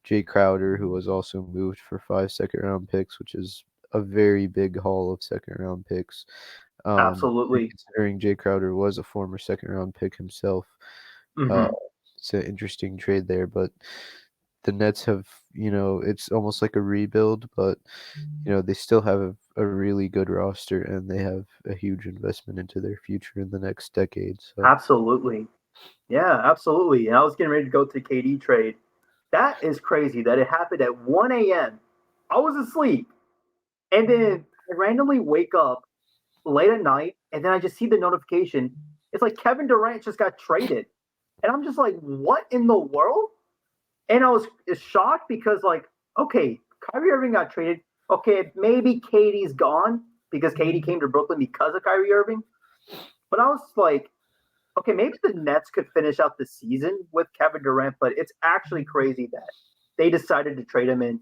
Jay Crowder, who was also moved for 5 second-round picks, which is a very big haul of second-round picks. And
Absolutely.
considering Jay Crowder was a former second-round pick himself, uh,
Mm-hmm.
it's an interesting trade there. But the Nets have, it's almost like a rebuild, but they still have a really good roster and they have a huge investment into their future in the next decade. So
Absolutely. Yeah, absolutely. And I was getting ready to go to the KD trade. That is crazy that it happened at 1 a.m. I was asleep. And then I randomly wake up late at night and then I just see the notification. It's like Kevin Durant just got traded. And I'm just like, what in the world? And I was shocked because, like, okay, Kyrie Irving got traded. Okay, maybe Katie's gone because Katie came to Brooklyn because of Kyrie Irving. But I was like, okay, maybe the Nets could finish out the season with Kevin Durant, but it's actually crazy that they decided to trade him in.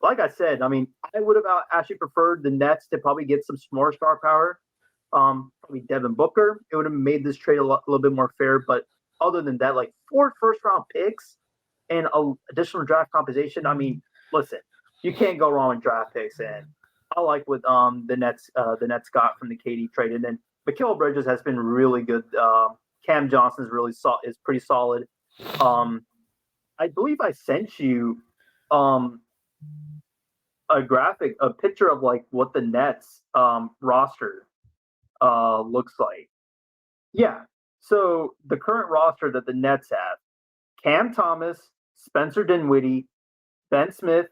Like I said, I mean, I would have actually preferred the Nets to probably get some more star power. Probably Devin Booker. It would have made this trade a little bit more fair. But other than that, like 4 first round picks and additional draft compensation. I mean, listen, you can't go wrong with draft picks. And I like what the Nets got from the KD trade. And then Mikal Bridges has been really good. Cam Johnson is pretty solid. Um, I believe I sent you um, a picture of like what the Nets roster looks like. Yeah. So the current roster that the Nets have: Cam Thomas, Spencer Dinwiddie, Ben Smith,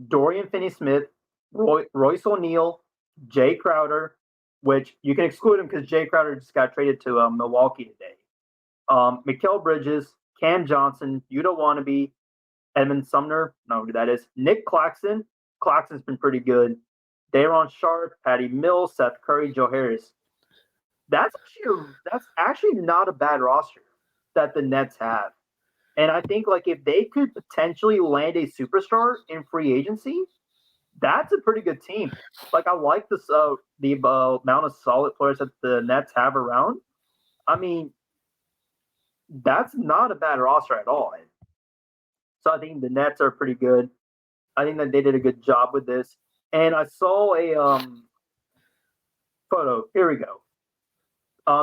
Dorian Finney-Smith, Royce O'Neal, Jay Crowder, which you can exclude him because Jay Crowder just got traded to Milwaukee today. Mikal Bridges, Cam Johnson, Yuta Wannabe, Edmund Sumner, no, who that is. Nick Claxton. Claxton's been pretty good. Dayron Sharp, Patty Mills, Seth Curry, Joe Harris. That's actually not a bad roster that the Nets have. And I think like if they could potentially land a superstar in free agency, that's a pretty good team. Like I like the amount of solid players that the Nets have around. I mean, that's not a bad roster at all. So I think the Nets are pretty good. I think that they did a good job with this. And I saw a photo. Here we go.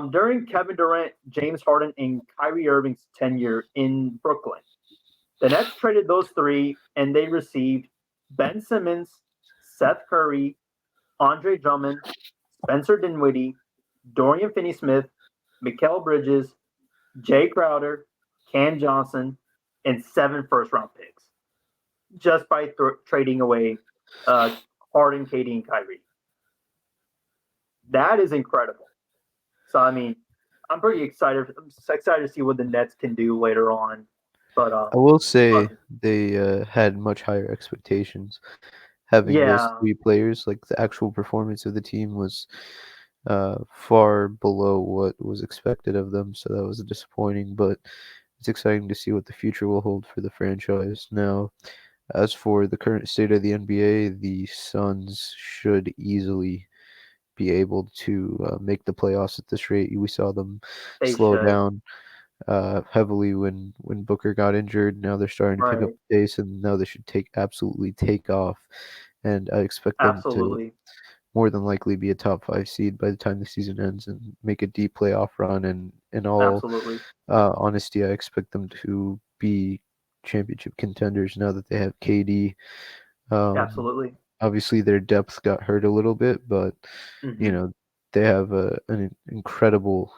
During Kevin Durant, James Harden, and Kyrie Irving's tenure in Brooklyn, the Nets traded those three, and they received Ben Simmons, Seth Curry, Andre Drummond, Spencer Dinwiddie, Dorian Finney-Smith, Mikal Bridges, Jay Crowder, Cam Johnson, and 7 first-round picks just by trading away Harden, KD, and Kyrie. That is incredible. So I mean, I'm pretty excited. I'm excited to see what the Nets can do later on. But
I will say they had much higher expectations. Having those
yeah,
3 players, like the actual performance of the team was far below what was expected of them, so that was disappointing. But it's exciting to see what the future will hold for the franchise. Now, as for the current state of the NBA, the Suns should easily be able to make the playoffs at this rate. We saw them
they
slow
should.
down heavily when Booker got injured. Now they're starting to pick up
Right.
the pace, and now they should absolutely take off. And I expect them to
Absolutely.
more than likely be a top 5 seed by the time the season ends and make a deep playoff run. And in all
Absolutely.
honesty, I expect them to be championship contenders now that they have KD. Um,
Absolutely.
Obviously, their depth got hurt a little bit, but you
Hmm.
know they have an incredible,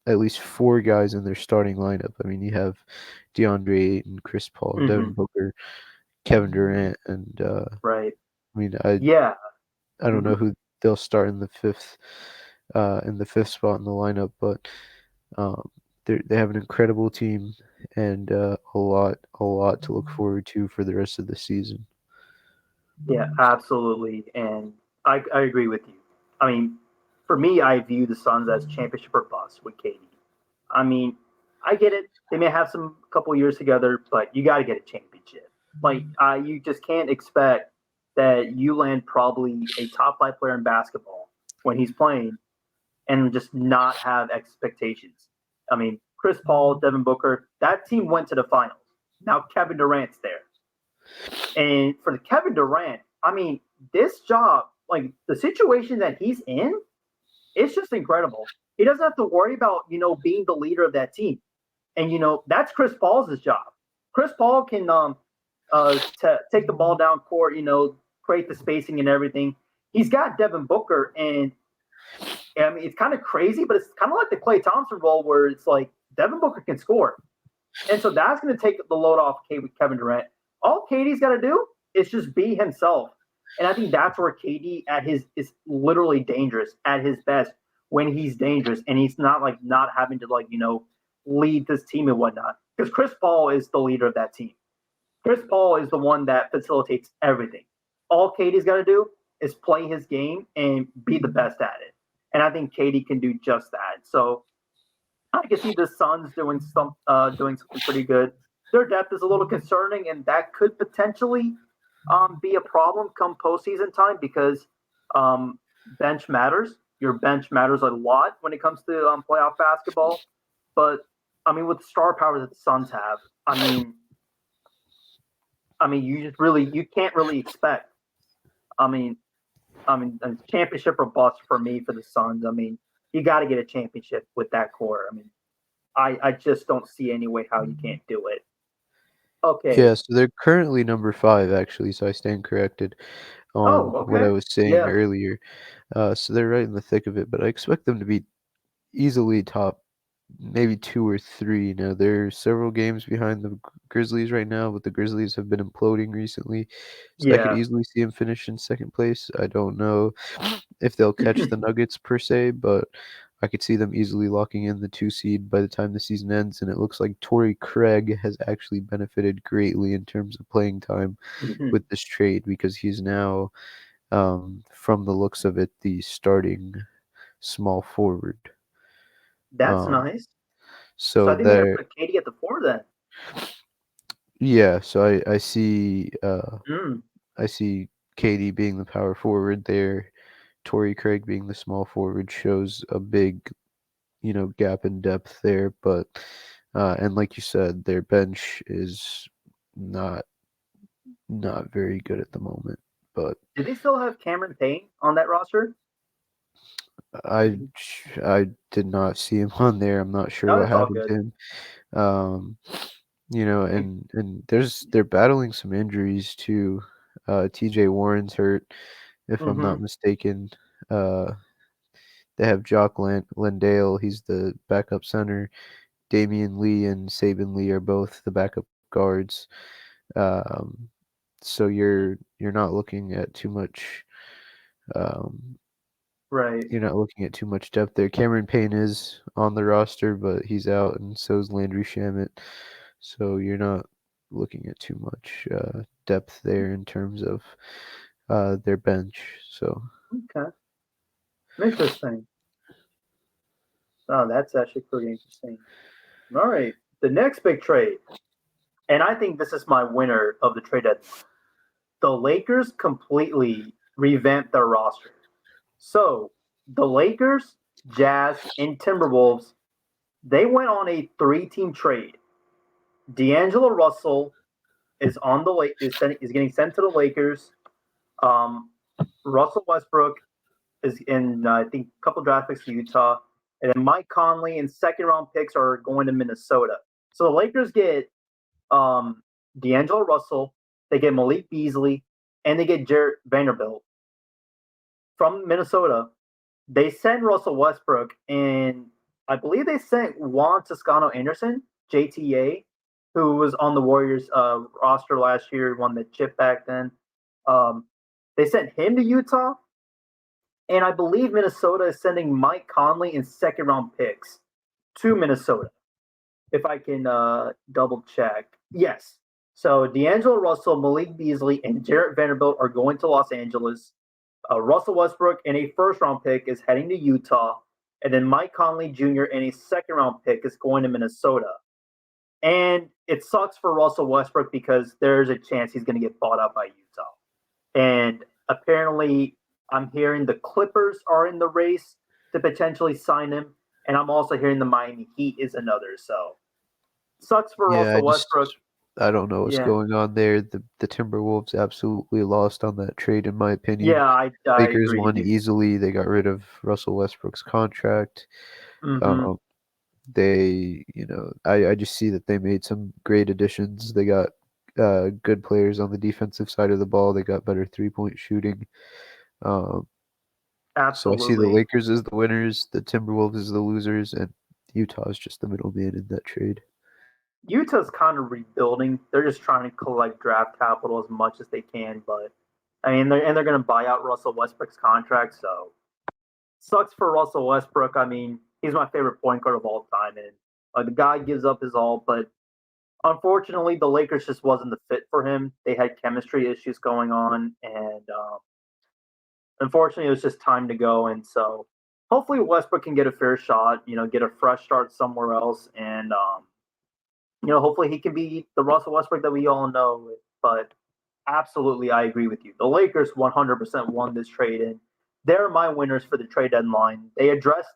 at least 4 guys in their starting lineup. I mean, you have DeAndre Ayton, Chris Paul, Devin
Hmm.
Booker, Kevin Durant, and
Right.
I mean,
Yeah.
I don't
Hmm.
know who they'll start in the fifth spot in the lineup, but um, they have an incredible team and a lot to look forward to for the rest of the season.
Yeah. Absolutely. And I agree with you. I mean, for me, I view the Suns as championship or bust with KD. I mean, I get it. They may have some couple years together, but you got to get a championship. Like, you just can't expect that you land probably a top five player in basketball when he's playing and just not have expectations. I mean, Chris Paul, Devin Booker, that team went to the finals. Now Kevin Durant's there. And for the Kevin Durant, I mean, this job, like the situation that he's in, it's just incredible. He doesn't have to worry about, being the leader of that team. And, that's Chris Paul's job. Chris Paul can take the ball down court, create the spacing and everything. He's got Devin Booker, and I mean, it's kind of crazy, but it's kind of like the Klay Thompson role where it's like Devin Booker can score. And so that's going to take the load off Kevin Durant. All KD's got to do is just be himself. And I think that's where KD is literally dangerous at his best when he's dangerous and he's not having to lead this team and whatnot. Because Chris Paul is the leader of that team. Chris Paul is the one that facilitates everything. All KD's got to do is play his game and be the best at it. And I think KD can do just that. So I can see the Suns doing something pretty good. Their depth is a little concerning, and that could potentially be a problem come postseason time because bench matters. Your bench matters a lot when it comes to playoff basketball. But I mean, with the star power that the Suns have, you can't really expect. I mean, a championship or bust for me for the Suns. I mean, you got to get a championship with that core. I mean, I just don't see any way how you can't do it. Okay.
Yeah, so they're currently number 5 actually, so I stand corrected
Oh,
on what I
okay.
was saying
Yeah.
earlier. So they're right in the thick of it, but I expect them to be easily top maybe 2 or 3. Now they're several games behind the Grizzlies right now, but the Grizzlies have been imploding recently, so I could
Yeah.
easily see them finish in second place. I don't know if they'll catch the Nuggets per se, but I could see them easily locking in the 2 seed by the time the season ends, and it looks like Torrey Craig has actually benefited greatly in terms of playing time
Mhm.
with this trade because he's now, from the looks of it, the starting small forward.
That's
Um,
nice. So
so
I think they're gonna
there,
put Katie at the 4 then.
yeah. So
Mm.
I see Katie being the power forward there. Torrey Craig being the small forward shows a big, gap in depth there. But and like you said, their bench is not not very good at the moment. But
Do they still have Cameron Payne on that roster?
I I did not see him on there. I'm not sure
No,
what
it's all
happened
good.
to him. Um, and they're battling some injuries too. TJ Warren's hurt, if I'm
Mm-hmm.
not mistaken. Uh, they have Jock Landale, he's the backup center. Damian Lee and Saban Lee are both the backup guards. Um, so you're not looking at too much. Um,
Right.
you're not looking at too much depth there. Cameron Payne is on the roster, but he's out, and so is Landry Shamet. So you're not looking at too much depth there in terms of their bench. So
Okay. Interesting. Oh, that's actually pretty interesting. All right. The next big trade, and I think this is my winner of the trade deadline. The Lakers completely revamped their roster. So the Lakers, Jazz, and Timberwolves, they went on a three-team trade. D'Angelo Russell is on the is getting sent to the Lakers. Um, Russell Westbrook is in I think a couple draft picks to Utah, and then Mike Conley and second round picks are going to Minnesota. So the Lakers get D'Angelo Russell, they get Malik Beasley, and they get Jarrett Vanderbilt from Minnesota. They send Russell Westbrook, and I believe they sent Juan Toscano Anderson, JTA, who was on the Warriors roster last year, won the chip back then. Um, they sent him to Utah, and I believe Minnesota is sending Mike Conley and second round picks to Minnesota. If I can double check. Yes. So D'Angelo Russell, Malik Beasley, and Jarrett Vanderbilt are going to Los Angeles. Russell Westbrook and a first round pick is heading to Utah. and then Mike Conley Jr. and a second round pick is going to Minnesota. And it sucks for Russell Westbrook because there's a chance he's going to get bought out by Utah. And apparently, I'm hearing the Clippers are in the race to potentially sign him. And I'm also hearing the Miami Heat is another. So sucks for
Yeah,
Russell Westbrook.
I don't know what's
Yeah.
going on there. The Timberwolves absolutely lost on that trade, in my opinion.
Yeah, I
Lakers
agree.
won easily. They got rid of Russell Westbrook's contract.
Mm-hmm.
Um, I just see that they made some great additions. They got good players on the defensive side of the ball. They got better 3-point shooting. Um, so I see the
Absolutely.
Lakers as the winners, the Timberwolves as the losers, and Utah is just the middleman in that trade.
Utah's kind of rebuilding. They're just trying to collect draft capital as much as they can, but I mean, they're going to buy out Russell Westbrook's contract, so sucks for Russell Westbrook. I mean, he's my favorite point guard of all time, and the guy gives up his all. But unfortunately, the Lakers just wasn't the fit for him. They had chemistry issues going on, and unfortunately, it was just time to go. And so, hopefully, Westbrook can get a fair shot. Get a fresh start somewhere else, and hopefully he can be the Russell Westbrook that we all know. But absolutely, I agree with you. The Lakers 100% won this trade, and they're my winners for the trade deadline. They addressed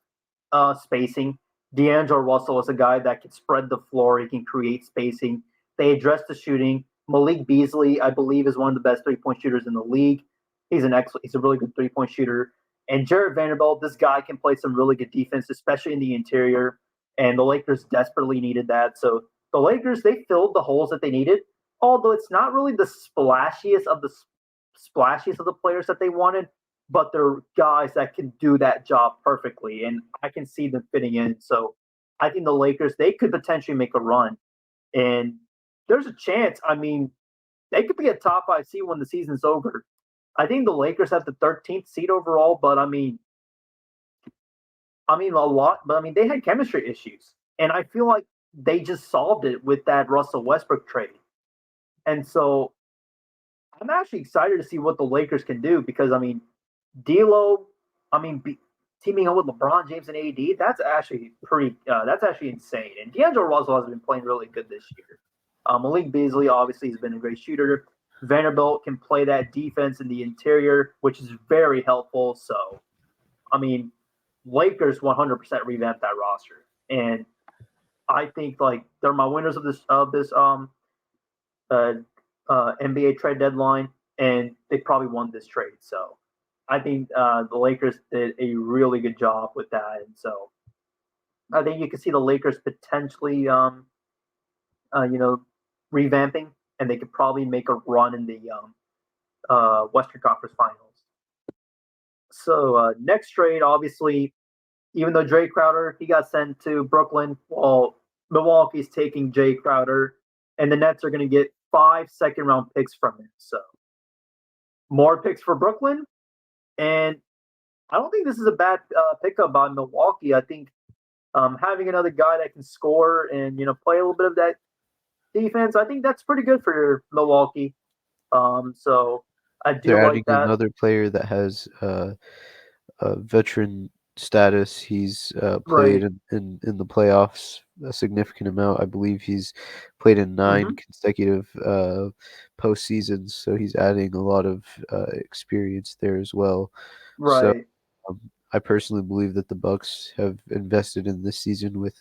spacing. D'Angelo Russell is a guy that can spread the floor. He can create spacing. They addressed the shooting. Malik Beasley, I believe, is one of the best 3-point shooters in the league. He's a really good 3-point shooter. And Jared Vanderbilt, this guy can play some really good defense, especially in the interior. And the Lakers desperately needed that. So the Lakers, they filled the holes that they needed. Although it's not really the splashiest of the players that they wanted, but they're guys that can do that job perfectly, and I can see them fitting in. So I think the Lakers, they could potentially make a run, and there's a chance. I mean, they could be a top 5 seed when the season's over. I think the Lakers have the 13th seed overall, but I mean a lot. But I mean they had chemistry issues, and I feel like they just solved it with that Russell Westbrook trade. And so I'm actually excited to see what the Lakers can do because I mean D'Lo, I mean, teaming up with LeBron James and AD, that's actually that's actually insane. And D'Angelo Russell has been playing really good this year. Malik Beasley obviously has been a great shooter. Vanderbilt can play that defense in the interior, which is very helpful. So, I mean, Lakers 100% revamped that roster, and I think like they're my winners of this uh, NBA trade deadline, and they probably won this trade. So I think the Lakers did a really good job with that, and so I think you can see the Lakers potentially, you know, revamping, and they could probably make a run in the Western Conference Finals. So next trade, obviously, even though Jay Crowder he got sent to Brooklyn, well, Milwaukee's taking Jay Crowder, and the Nets are going to get 5 second-round picks from him. So more picks for Brooklyn, and I don't think this is a bad pickup by Milwaukee. I think having another guy that can score and play a little bit of that defense, I think that's pretty good for Milwaukee. So I do
They're
like
adding
that.
another player that has a veteran status. He's played
Right.
in the playoffs a significant amount. I believe he's played in 9
Hmm.
consecutive postseasons, so he's adding a lot of experience there as well. So
Right.
um, I personally believe that the Bucks have invested in this season with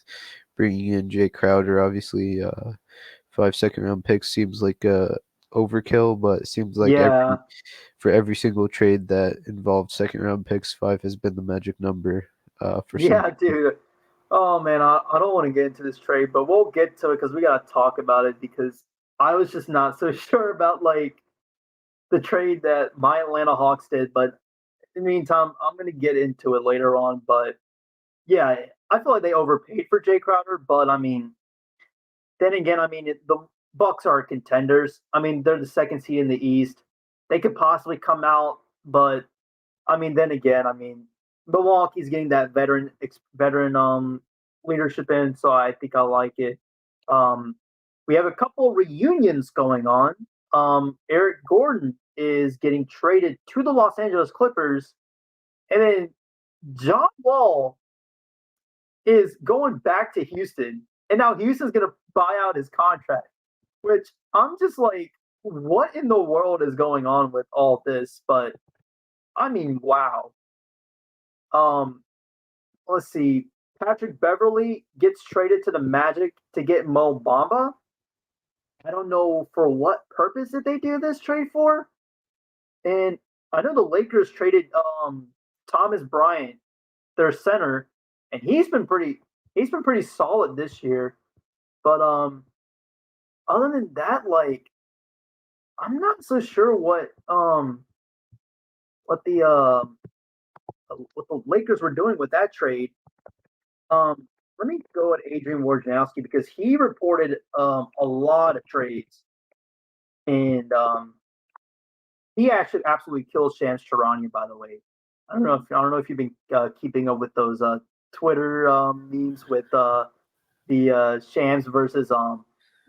bringing in Jay Crowder. Obviously, 5 second round picks seems like overkill, but it seems like
Yeah.
for every single trade that involved second round picks, 5 has been the magic number for some
Yeah,
people.
dude. Oh man, I don't want to get into this trade, but we'll get to it because we gotta talk about it because I was just not so sure about like the trade that my Atlanta Hawks did. But in the meantime, I'm gonna get into it later on. But yeah, I feel like they overpaid for Jay Crowder, but I mean, then again, I mean, the Bucks are contenders. I mean, they're the second seed in the East. They could possibly come out, but I mean, then again, I mean, Milwaukee's getting that veteran leadership in, so I think I like it. Um, we have a couple reunions going on. Eric Gordon is getting traded to the Los Angeles Clippers, and then John Wall. is going back to Houston, and now Houston's going to buy out his contract, which I'm just like, what in the world is going on with all this? But I mean, wow. Um, let's see. Patrick Beverly gets traded to the Magic to get Mo Bamba. I don't know for what purpose did they do this trade for. And I know the Lakers traded Thomas Bryant, their center, and he's been pretty solid this year. But other than that, like I'm not so sure what the what the Lakers were doing with that trade. Let me go at Adrian Wojnarowski because he reported a lot of trades, and he actually absolutely kills Shams Charania. By the way, I don't know if you've been keeping up with those Twitter memes with the Shams versus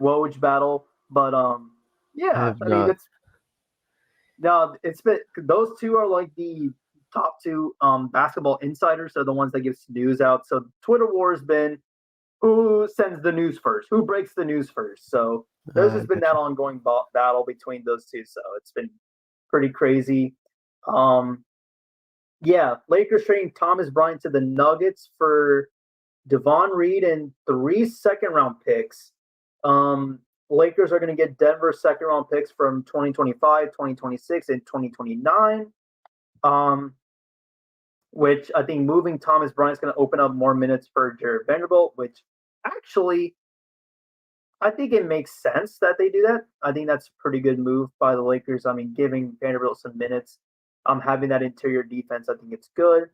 Woj battle, but
I
yeah,
have
I mean
not.
it's been those two are like the top two basketball insiders. They're the ones that gives news out. So Twitter war has been who sends the news first, who breaks the news first. So there's
I
just been that
gotcha.
ongoing battle between those two. So it's been pretty crazy. Um, yeah, Lakers trading Thomas Bryant to the Nuggets for Devon Reed and 3 second round picks. Lakers are going to get Denver second round picks from 2025, 2026, and 2029. Um, which I think moving Thomas Bryant is going to open up more minutes for Jared Vanderbilt, which actually I think it makes sense that they do that. I think that's a pretty good move by the Lakers. I mean, giving Vanderbilt some minutes, having that interior defense, I think it's good.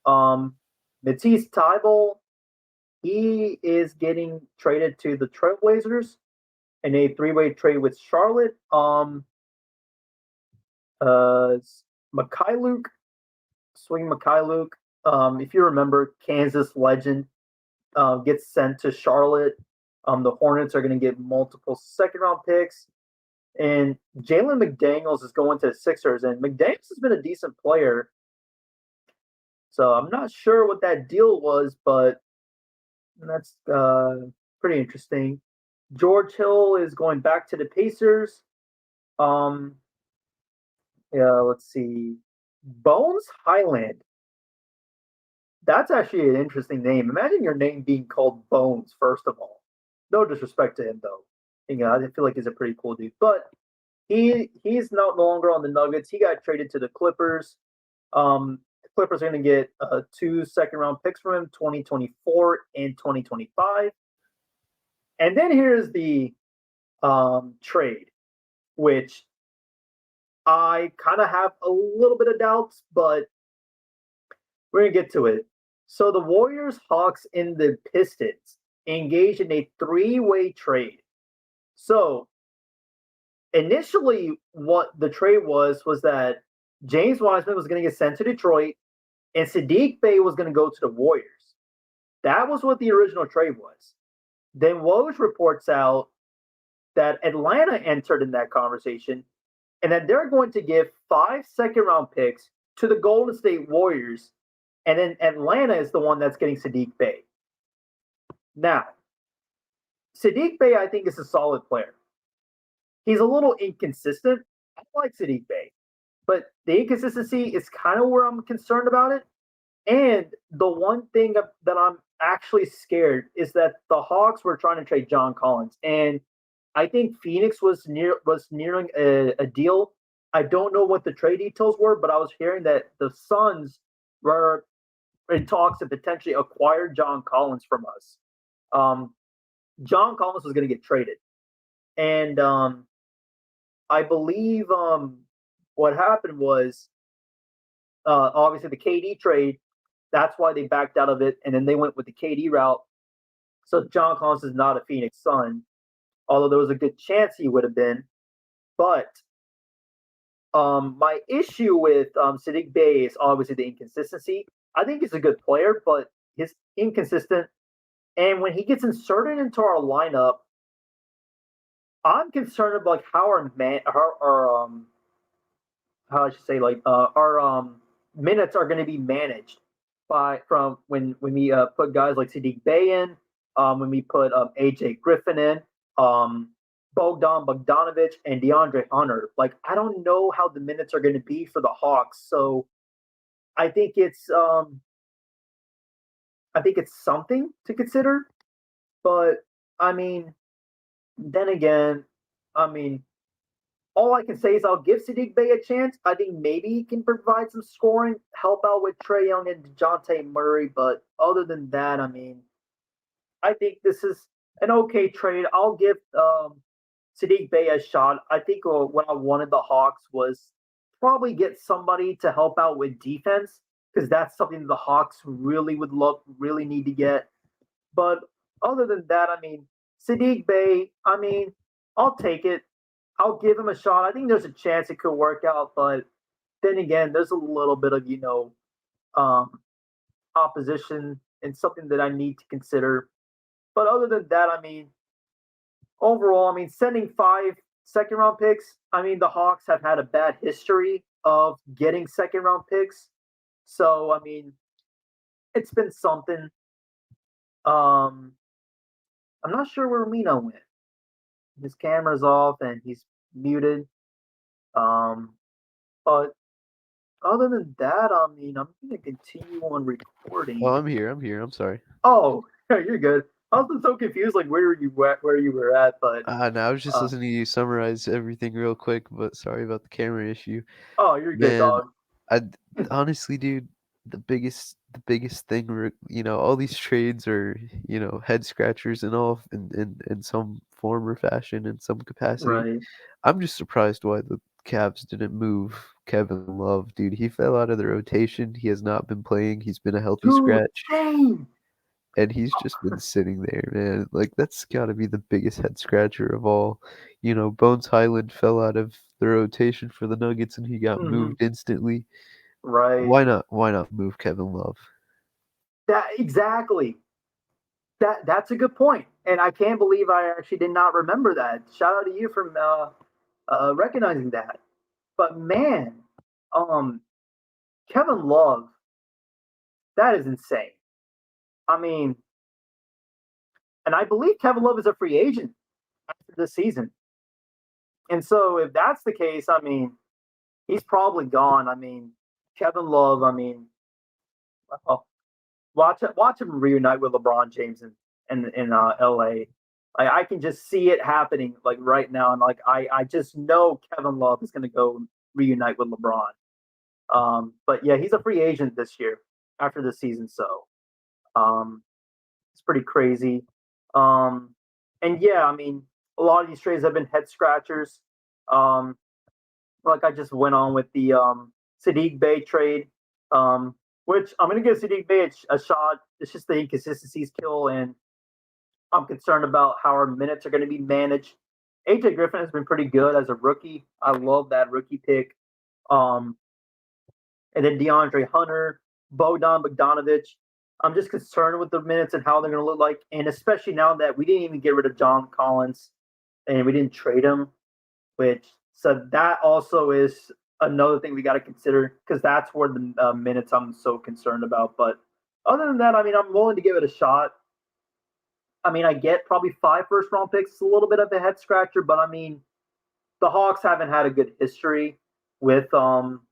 Um, Matisse Thybulle, he is getting traded to the Trailblazers in a three-way trade with Charlotte. Uh, Mikhailuk, Swing Mikhailuk. If you remember, Kansas legend gets sent to Charlotte. The Hornets are going to get multiple second-round picks, and Jalen McDaniels is going to the Sixers. And McDaniels has been a decent player, so I'm not sure what that deal was, but that's pretty interesting. George Hill is going back to the Pacers. Um, yeah, let's see. Bones Highland. That's actually an interesting name. Imagine your name being called Bones, first of all. No disrespect to him, though. I feel like he's a pretty cool dude. But he's no longer on the Nuggets. He got traded to the Clippers. The Clippers are going to get 2 second round picks from him, 2024 and 2025. And then here's the trade, which I kind of have a little bit of doubts, but we're going to get to it. So the Warriors, Hawks, and the Pistons engaged in a three-way trade. So initially, what the trade was that James Wiseman was going to get sent to Detroit, and Sadiq Bey was going to go to the Warriors. That was what the original trade was. Then Woj reports out that Atlanta entered in that conversation, and that they're going to give 5 second-round picks to the Golden State Warriors, and then Atlanta is the one that's getting Sadiq Bey. Now, Sadiq Bey, I think, is a solid player. He's a little inconsistent. I like Sadiq Bey, but the inconsistency is kind of where I'm concerned about it. And the one thing that I'm actually scared is that the Hawks were trying to trade John Collins, and I think Phoenix was nearing a deal. I don't know what the trade details were, but I was hearing that the Suns were in talks to potentially acquire John Collins from us. Um, John Collins was going to get traded, and I believe what happened was obviously the KD trade. That's why they backed out of it, and then they went with the KD route. So John Collins is not a Phoenix Sun, although there was a good chance he would have been. But my issue with Sadiq Bey is obviously the inconsistency. I think he's a good player, but he's inconsistent. And when he gets inserted into our lineup, I'm concerned about like how how I should say our minutes are going to be managed. from when we put guys like Sadiq Bey in, when we put AJ Griffin in, um, Bogdan Bogdanovic, and DeAndre Hunter. Like I don't know how the minutes are going to be for the Hawks, so I think it's um, I think it's something to consider. But I mean, then again, I mean, all I can say is I'll give Sadiq Bey a chance. I think maybe he can provide some scoring, help out with Trey Young and DeJounte Murray. But other than that, I mean, I think this is an okay trade. I'll give Sadiq Bey a shot. I think what I wanted the Hawks was probably get somebody to help out with defense because that's something the Hawks really need to get. But other than that, I mean, Sadiq Bey, I mean, I'll take it. I'll give him a shot. I think there's a chance it could work out, but then again, there's a little bit of um, opposition and something that I need to consider. But other than that, I mean, overall, I mean, sending 5 second round picks. I mean, the Hawks have had a bad history of getting second round picks, so I mean, it's been something. Um, I'm not sure where Mina went. His camera's off and he's muted. Um, but other than that, I mean, I'm gonna continue on
Oh,
recording.
I'm here. I'm here. I'm sorry.
Oh, you're good. I was so confused, like where you were at, but
No, I was just
uh,
listening to you summarize everything real quick, but sorry about the camera issue.
oh, you're good,
Man,
dog.
I honestly, dude, the biggest thing, all these trades are, head scratchers and all in some form or fashion, in some capacity.
Right.
I'm just surprised why the Cavs didn't move Kevin Love, dude. He fell out of the rotation. He has not been playing. He's been a healthy
Dude,
scratch.
same.
And he's just been sitting there, man. Like that's got to be the biggest head scratcher of all. Bones Highland fell out of the rotation for the Nuggets and he got
Hmm.
moved instantly.
Right.
Why not move Kevin Love?
That exactly. That's a good point, and I can't believe I actually did not remember that. Shout out to you for recognizing that. But man, um, Kevin Love, that is insane. I mean, and I believe Kevin Love is a free agent after this season. And so if that's the case, I mean, he's probably gone. I mean, Kevin Love, I mean, well, watch him reunite with LeBron James in LA. I can just see it happening like right now, and like I just know Kevin Love is going to go reunite with LeBron. But yeah, he's a free agent this year after the season, so um, it's pretty crazy. Um, and yeah, I mean, a lot of these trades have been head scratchers. Um, like I just went on with the Sadiq Bey trade, um, which I'm going to give Sadiq Bey a shot. It's just the inconsistencies kill, and I'm concerned about how our minutes are going to be managed. AJ Griffin has been pretty good as a rookie. I love that rookie pick. Um, and then DeAndre Hunter, Bogdan Bogdanovic. I'm just concerned with the minutes and how they're going to look like, and especially now that we didn't even get rid of John Collins and we didn't trade him, which so that also is another thing we got to consider because that's where the minutes I'm so concerned about. But other than that, I mean, I'm willing to give it a shot. I mean, I get probably 5 first round picks. It's a little bit of a head scratcher, but I mean, the Hawks haven't had a good history with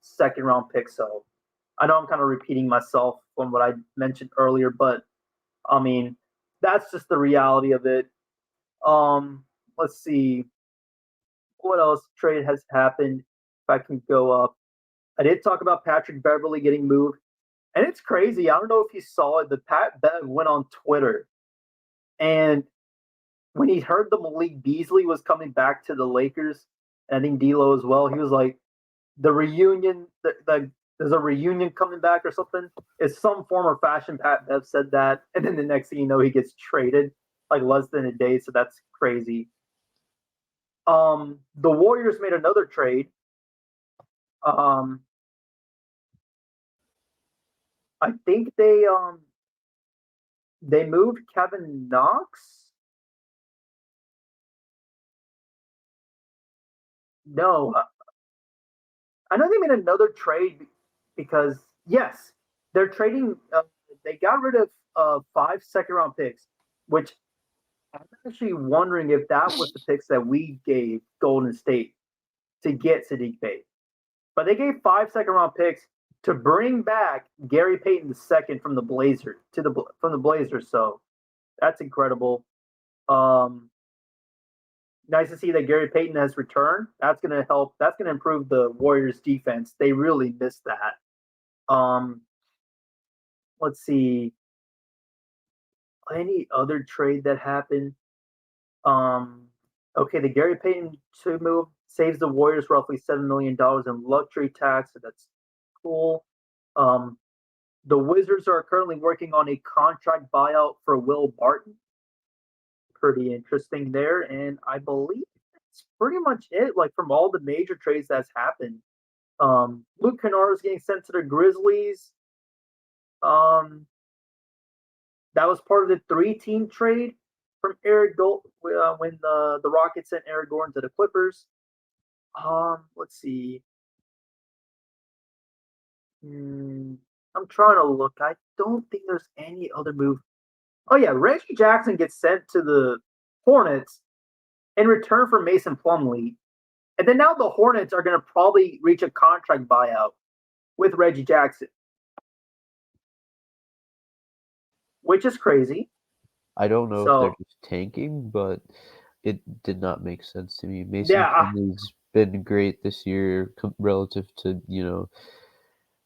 second round picks. So I know I'm kind of repeating myself from what I mentioned earlier, but I mean, that's just the reality of it. Let's see what else trade has happened. If I can go up, I did talk about Patrick Beverly getting moved, and it's crazy. I don't know if you saw it. The Pat Bev went on Twitter, and when he heard the Malik Beasley was coming back to the Lakers, and I think D'Lo as well, he was like, "The reunion, there's a reunion coming back or something." It's some form or fashion. Pat Bev said that, and then the next thing you know, he gets traded like less than a day. So that's crazy. The Warriors made another trade. Um, I think they moved Kevin Knox. No, I know they made another trade because yes, they're trading. They got rid of 5 second-round picks, which I'm actually wondering if that was the picks that we gave Golden State to get Sadiq Bey. But they gave 5 second-round picks to bring back Gary Payton II from the Blazers from the Blazers. So that's incredible. Nice to see that Gary Payton has returned. That's going to help. That's going to improve the Warriors' defense. They really missed that. Let's see. Any other trade that happened? Um, okay, the Gary Payton two move saves the Warriors roughly $7 million in luxury tax. So that's cool. Um, the Wizards are currently working on a contract buyout for Will Barton. Pretty interesting there, and I believe that's pretty much it. Like from all the major trades that's happened, Luke Kennard is getting sent to the Grizzlies. Um, that was part of the three-team trade from Eric Gold when the Rockets sent Eric Gordon to the Clippers. Let's see. I'm trying to look. I don't think there's any other move. Oh yeah, Reggie Jackson gets sent to the Hornets in return for Mason Plumlee, and then now the Hornets are going to probably reach a contract buyout with Reggie Jackson, which is crazy.
I don't know if they're
So
just tanking, but it did not make sense to me. Mason
yeah,
Plumlee's been great this year relative to,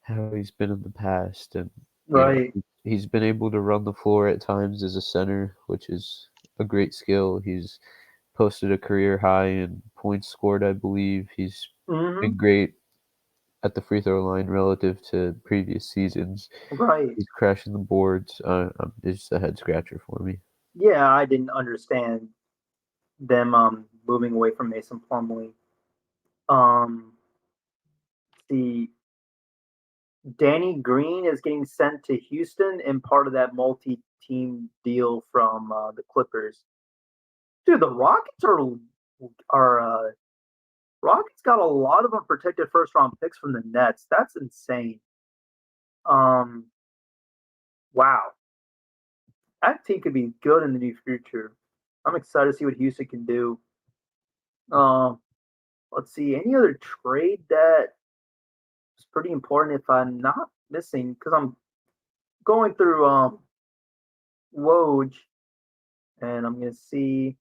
how he's been in the past, and
right.
he's been able to run the floor at times as a center, which is a great skill. He's posted a career high in points scored, I believe. He's
Hmm.
been great at the free throw line relative to previous seasons.
Right.
He's crashing the boards. It's just a head scratcher for me.
Yeah, I didn't understand them moving away from Mason Plumlee. Um, the Danny Green is getting sent to Houston and part of that multi-team deal from the Clippers. Dude, the are Rockets got a lot of unprotected first round picks from the Nets. That's insane. Um, wow, that team could be good in the near future. I'm excited to see what Houston can do. Um, let's see any other trade that is pretty important. If I'm not missing, because I'm going through Woj, and I'm gonna see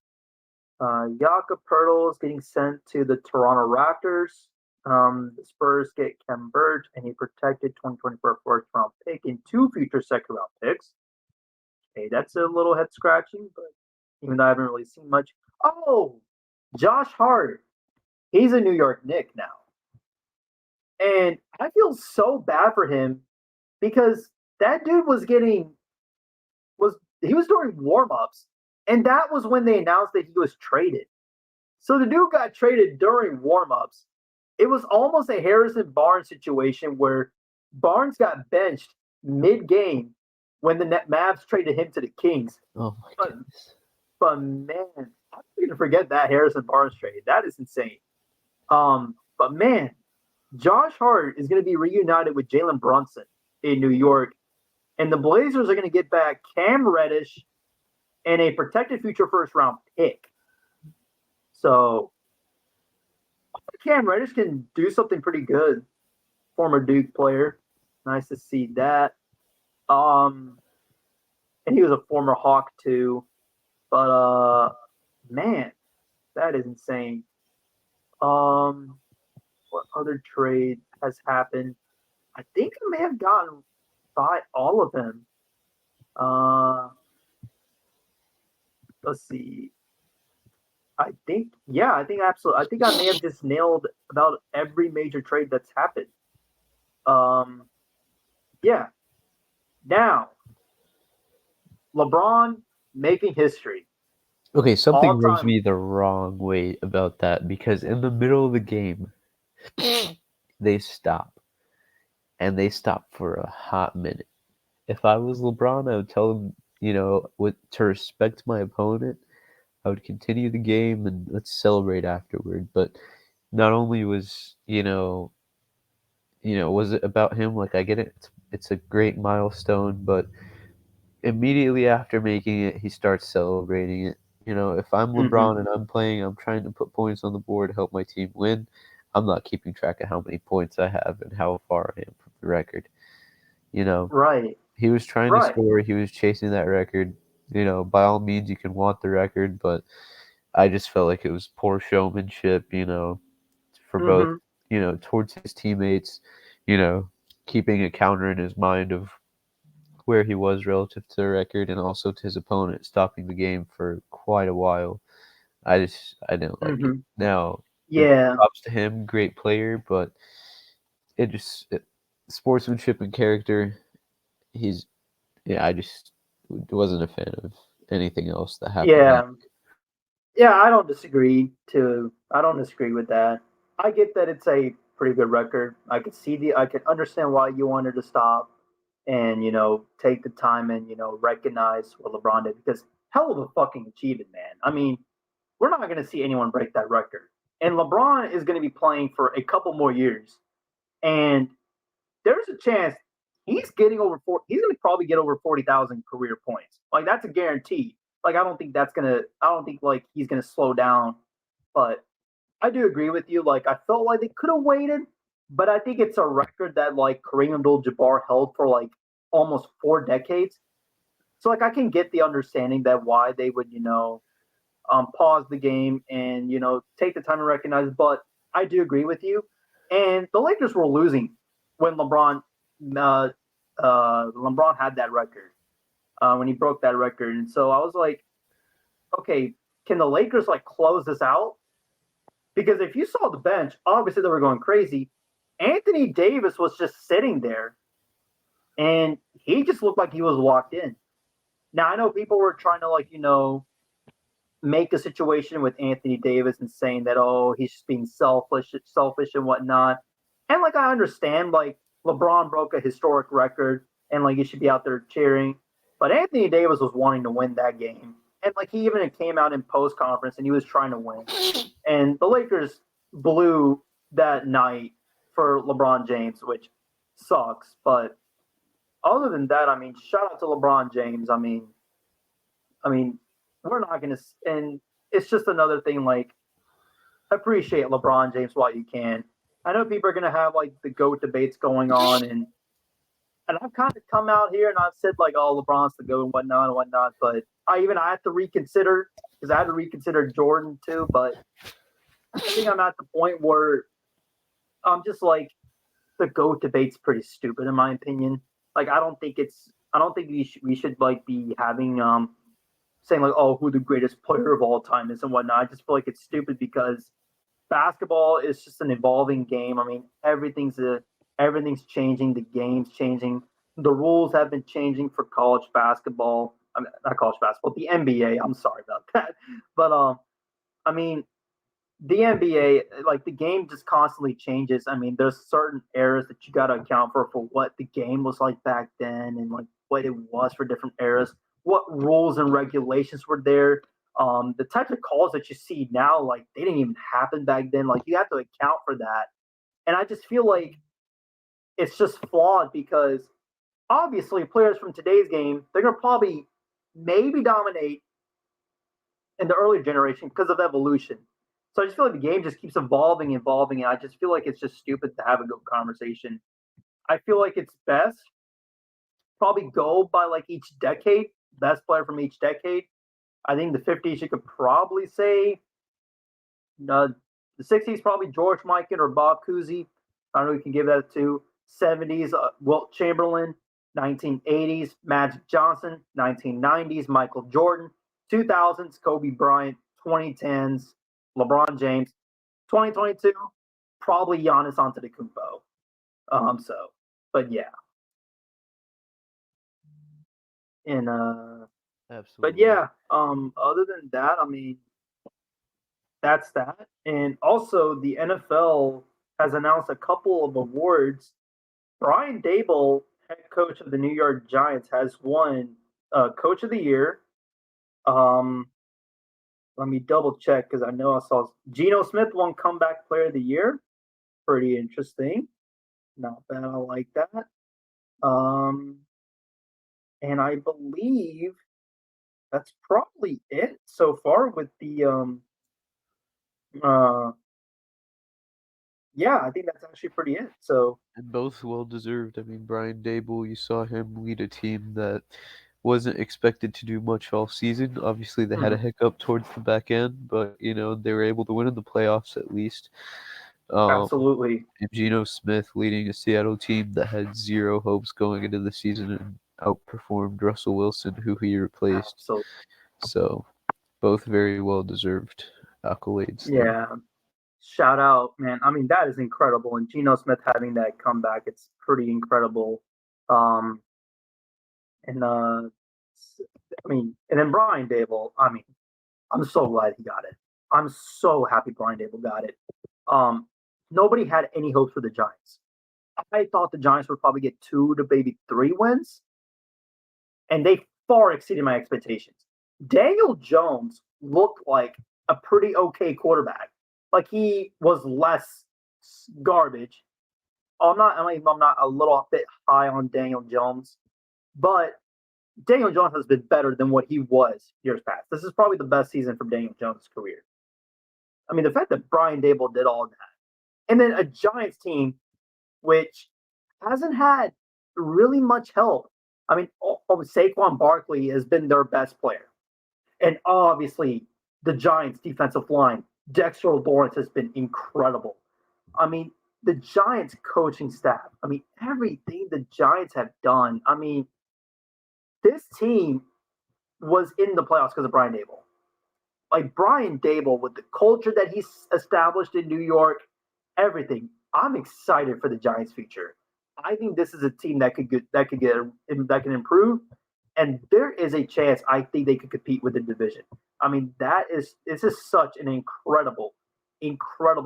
Jakob Pertl is getting sent to the Toronto Raptors. The Spurs get Kem Birch and a protected 2024 first round pick and 2 future second round picks. Hey, that's a little head scratching, but even though I haven't really seen much. Oh, Josh Hart. He's a New York Knick now. And I feel so bad for him because that dude was doing warm-ups, and that was when they announced that he was traded. So the dude got traded during warm-ups. It was almost a Harrison Barnes situation where Barnes got benched mid-game when the Mavs traded him to the Kings.
Oh my
But
goodness.
but man, I'm going to forget that Harrison Barnes trade. That is insane. But man, Josh Hart is going to be reunited with Jalen Brunson in New York, and the Blazers are going to get back Cam Reddish and a protected future first round pick. So Cam Reddish can do something pretty good. Former Duke player. Nice to see that. Um, and he was a former Hawk too. But man, that is insane. Um, what other trade has happened? I think I may have gotten by all of them. Uh, let's see. I think absolutely. I think I may have just nailed about every major trade that's happened. Um, yeah. Now, LeBron making history.
Okay, something
All
rubs
time.
me the wrong way about that because in the middle of the game, they stop and they stop for a hot minute. If I was LeBron, I would tell him, to respect my opponent. I would continue the game and let's celebrate afterward. But not only was, was it about him? Like I get it, it's it's a great milestone, but immediately after making it, he starts celebrating it. You know, if I'm
Mm-hmm.
LeBron and I'm playing, I'm trying to put points on the board, help my team win. I'm not keeping track of how many points I have and how far I am from the record. You know,
Right.
he was trying to
Right.
score, he was chasing that record. You know, by all means, you can want the record, but I just felt like it was poor showmanship, for both,
Mm-hmm.
towards his teammates, you know, keeping a counter in his mind of where he was relative to the record and also to his opponent, stopping the game for quite a while. I didn't like it.
Mm-hmm.
Now,
Yeah.
props to him, great player, but sportsmanship and character. He's yeah, I just wasn't a fan of anything else that happened that.
Yeah. Yeah, I don't disagree with that. I get that it's a pretty good record. I can understand why you wanted to stop and, take the time and, recognize what LeBron did because hell of a fucking achievement, man. I mean, we're not going to see anyone break that record. And LeBron is going to be playing for a couple more years. And there's a chance he's going to probably get over 40,000 career points. Like that's a guarantee. Like I don't think like he's going to slow down, but I do agree with you. Like I felt like they could have waited, but I think it's a record that like Kareem Abdul-Jabbar held for like almost 4 decades. So like I can get the understanding that why they would, pause the game and take the time to recognize. But I do agree with you. And the Lakers were losing when uh, LeBron had that record when he broke that record, and so I was like, okay, can the Lakers like close this out? Because if you saw the bench, obviously they were going crazy. Anthony Davis was just sitting there, and he just looked like he was locked in. Now I know people were trying to like make a situation with Anthony Davis and saying that he's just being selfish and whatnot. And like I understand like LeBron broke a historic record and like you should be out there cheering, but Anthony Davis was wanting to win that game. And like he even came out in post conference and he was trying to win. And the Lakers blew that night for LeBron James, which sucks. But other than that, I mean, shout out to LeBron James. I mean, we're not going to, and it's just another thing. Like, appreciate LeBron James while you can. I know people are going to have like the GOAT debates going on, and I've kind of come out here and I've said like, oh, LeBron's the GOAT and whatnot. But I had to reconsider because I had to reconsider Jordan too. But I think I'm at the point where I'm just like the GOAT debate's pretty stupid in my opinion. Like, I don't think we should like be having saying like, oh, who the greatest player of all time is and whatnot. I just feel like it's stupid because basketball is just an evolving game. I mean, everything's changing. The game's changing. The rules have been changing for college basketball. I mean, not college basketball, the NBA. I'm sorry about that, but I mean, the NBA, like the game just constantly changes. I mean, there's certain eras that you got to account for what the game was like back then and like what it was for different eras, what rules and regulations were there. The types of calls that you see now, like they didn't even happen back then. Like you have to account for that. And I just feel like it's just flawed because obviously players from today's game, they're going to probably maybe dominate in the earlier generation because of evolution. So I just feel like the game just keeps evolving, and I just feel like it's just stupid to have a good conversation. I feel like it's best probably go by like each decade, best player from each decade. I think the 50s you could probably say uh, the 60s probably George Mikan or Bob Cousy. I don't know. You can give that to 70s Wilt Chamberlain, 1980s Magic Johnson, 1990s Michael Jordan, 2000s Kobe Bryant, 2010s LeBron James, 2022 probably Giannis Antetokounmpo. So, but yeah, and but
Absolutely.
yeah, other than that, I mean, that's that. And also, the NFL has announced a couple of awards. Brian Dable, head coach of the New York Giants, has won Coach of the Year. Um, Let me double check because I know I saw Geno Smith won Comeback Player of the Year. Pretty interesting. Not bad. I like that. Um, and I believe that's probably it so far with the uh yeah, I think that's actually pretty it. So
And both well deserved. I mean, Brian Dable, you saw him lead a team that wasn't expected to do much all season. Obviously, they had a
mhm,
hiccup towards the back end, but they were able to win in the playoffs at least. Um,
absolutely.
and Geno Smith leading a Seattle team that had zero hopes going into the season and outperformed Russell Wilson, who he replaced.
So
So both very well deserved accolades there.
yeah. Shout out, man. I mean, that is incredible. And Geno Smith having that comeback, it's pretty incredible. Um and I mean, and then Brian Dable, I mean, I'm so glad he got it. I'm so happy Brian Dable got it. Um, Nobody had any hopes for the Giants. I thought the Giants would probably get 2 to maybe 3 wins, and they far exceeded my expectations. Daniel Jones looked like a pretty okay quarterback. Like he was less garbage. I'm not a little bit high on Daniel Jones, but Daniel Jones has been better than what he was years past. This is probably the best season from Daniel Jones' career. I mean, the fact that Brian Dable did all of that, and then a Giants team which hasn't had really much help. I mean, Saquon Barkley has been their best player, and obviously the Giants' defensive line, Dexter Lawrence has been incredible. I mean, the Giants' coaching staff. I mean, everything the Giants have done. I mean, this team was in the playoffs because of Brian Dable. Like Brian Dable with the culture that he's established in New York, everything. I'm excited for the Giants' future. I think this is a team that can improve, and there is a chance I think they could compete with the division. I mean, this is such an incredible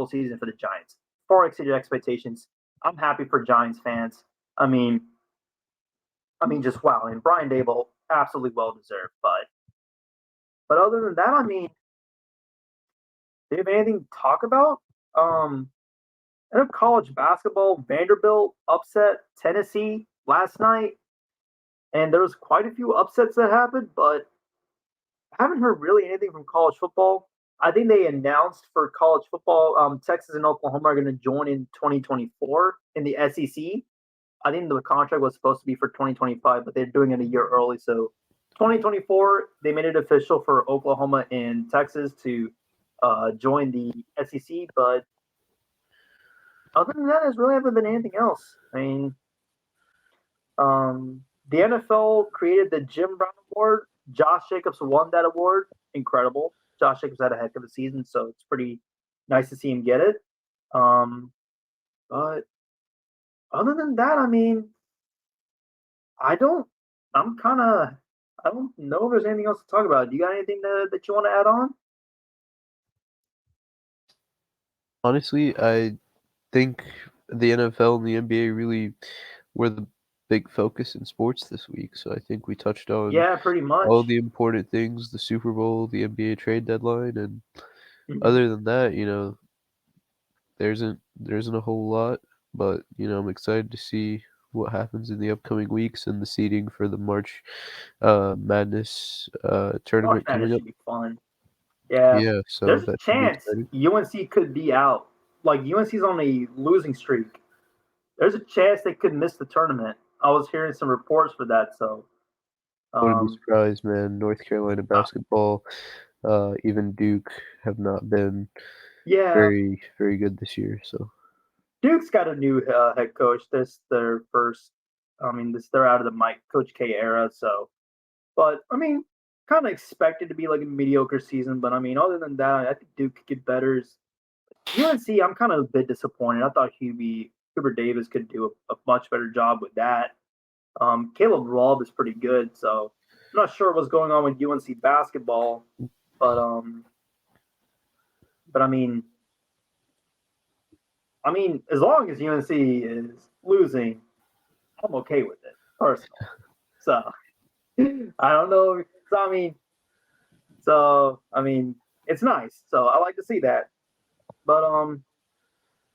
season for the Giants. Far exceeded expectations. I'm happy for Giants fans. I mean, just wow. And Brian Dable, absolutely well deserved. But other than that, I mean, do you have anything to talk about? Um, and of college basketball, Vanderbilt upset Tennessee last night, and there was quite a few upsets that happened, but I haven't heard really anything from college football. I think they announced for college football, Texas and Oklahoma are going to join in 2024 in the SEC. I think the contract was supposed to be for 2025, but they're doing it a year early. So 2024, they made it official for Oklahoma and Texas to join the SEC. But other than that, there's really haven't been anything else. I mean, the NFL created the Jim Brown Award. Josh Jacobs won that award. Incredible. Josh Jacobs had a heck of a season, so it's pretty nice to see him get it. Um, but other than that, I mean, I don't. I'm kind of. I don't know if there's anything else to talk about. Do you got anything that you want to add on?
Honestly, I think the NFL and the NBA really were the big focus in sports this week. So I think we touched on
Yeah, pretty
all
much.
the important things, the Super Bowl, the NBA trade deadline, and
Mhm.
other than that, there isn't a whole lot, but I'm excited to see what happens in the upcoming weeks and the seeding for the March Madness
March
tournament
Madness
coming up.
should be fun. Yeah,
Yeah, so
there's a
that should be
chance
exciting.
UNC could be out. Like UNC's on a losing streak. There's a chance they could miss the tournament. I was hearing some reports for that. So,
Wouldn't be
um,
surprised, man. North Carolina basketball, even Duke have not been
yeah,
very, very good this year. So
Duke's got a new head coach. This their first. I mean, this they're out of the Mike Coach K era. So, but I mean, kind of expected to be like a mediocre season. But I mean, other than that, I think Duke could get better. UNC, I'm kind of a bit disappointed. I thought Hubert Davis could do a much better job with that. Caleb Raub is pretty good, so I'm not sure what's going on with UNC basketball, but but I mean, as long as UNC is losing, I'm okay with it personally. So I don't know. So I mean, it's nice. So I like to see that. But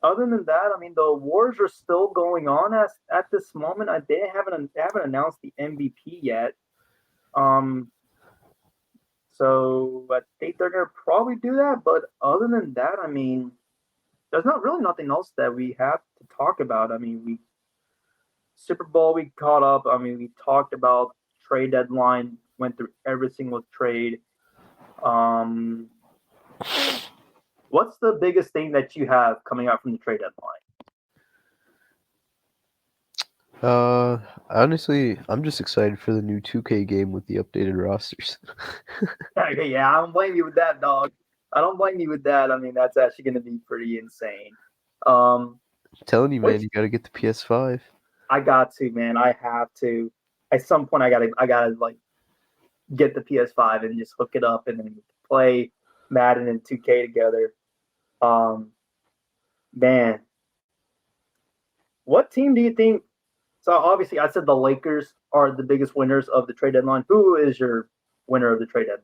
other than that, I mean, the awards are still going on at this moment. They haven't announced the MVP yet. Um, so I think they're gonna probably do that. But other than that, I mean, there's not really nothing else that we have to talk about. I mean, we Super Bowl we caught up. I mean, we talked about trade deadline, went through every single trade. Um, what's the biggest thing that you have coming out from the trade deadline?
Uh, Honestly, I'm just excited for the new 2K game with the updated rosters.
Okay, yeah, I don't blame you with that, dog. I don't blame you with that. I mean, that's actually going to be pretty insane. Um,
I'm telling you, man,
which
you gotta get the PS5.
I got to, man. I have to. At some point, I gotta like get the PS5 and just hook it up and then play Madden and 2K together. Um, man, what team do you think? So obviously, I said the Lakers are the biggest winners of the trade deadline. Who is your winner of the trade deadline?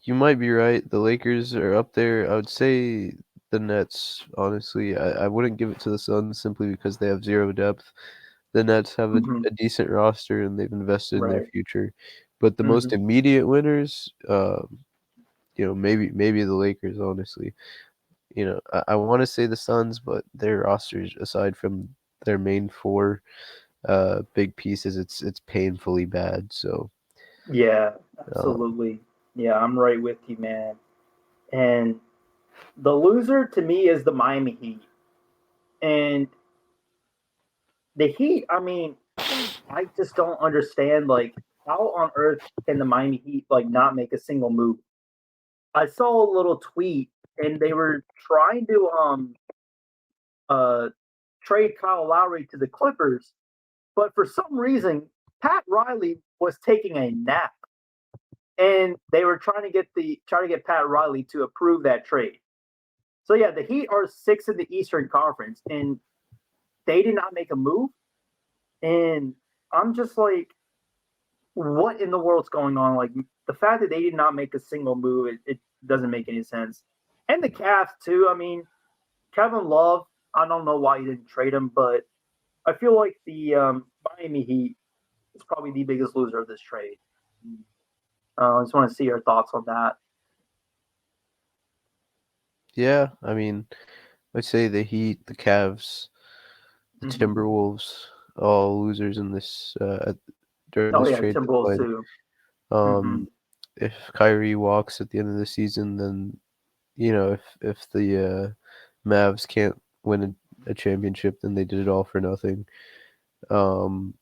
You might be right. The Lakers are up there. I would say the Nets, honestly. I wouldn't give it to the Suns simply because they have zero depth. The Nets have
Hmm.
a decent roster and they've invested in their
Right.
future. But the most
Hmm.
immediate winners, maybe the Lakers, honestly. I want to say the Suns, but their rosters, aside from their main four big pieces, it's painfully bad. So,
Yeah,
um,
absolutely. Yeah, I'm right with you, man. And the loser to me is the Miami Heat. And the Heat, I mean, I just don't understand like how on earth can the Miami Heat like not make a single move? I saw a little tweet and they were trying to uh trade Kyle Lowry to the Clippers, but for some reason Pat Riley was taking a nap and they were trying to get Pat Riley to approve that trade. So yeah, the Heat are sixth in the Eastern Conference and they did not make a move. And I'm just like, what in the world's going on? Like the fact that they did not make a single move, it doesn't make any sense. And the Cavs too. I mean, Kevin Love, I don't know why you didn't trade him, but I feel like the Miami Heat is probably the biggest loser of this trade. I just want to see your thoughts on that.
yeah, I mean, I'd say the Heat, the Cavs, the
Mm-hmm.
Timberwolves, all losers in during
Oh
this
yeah,
trade
Timberwolves
deadline.
too. Mm-hmm.
Um, if Kyrie walks at the end of the season, then if the Mavs can't win a championship, then they did it all for nothing. Um,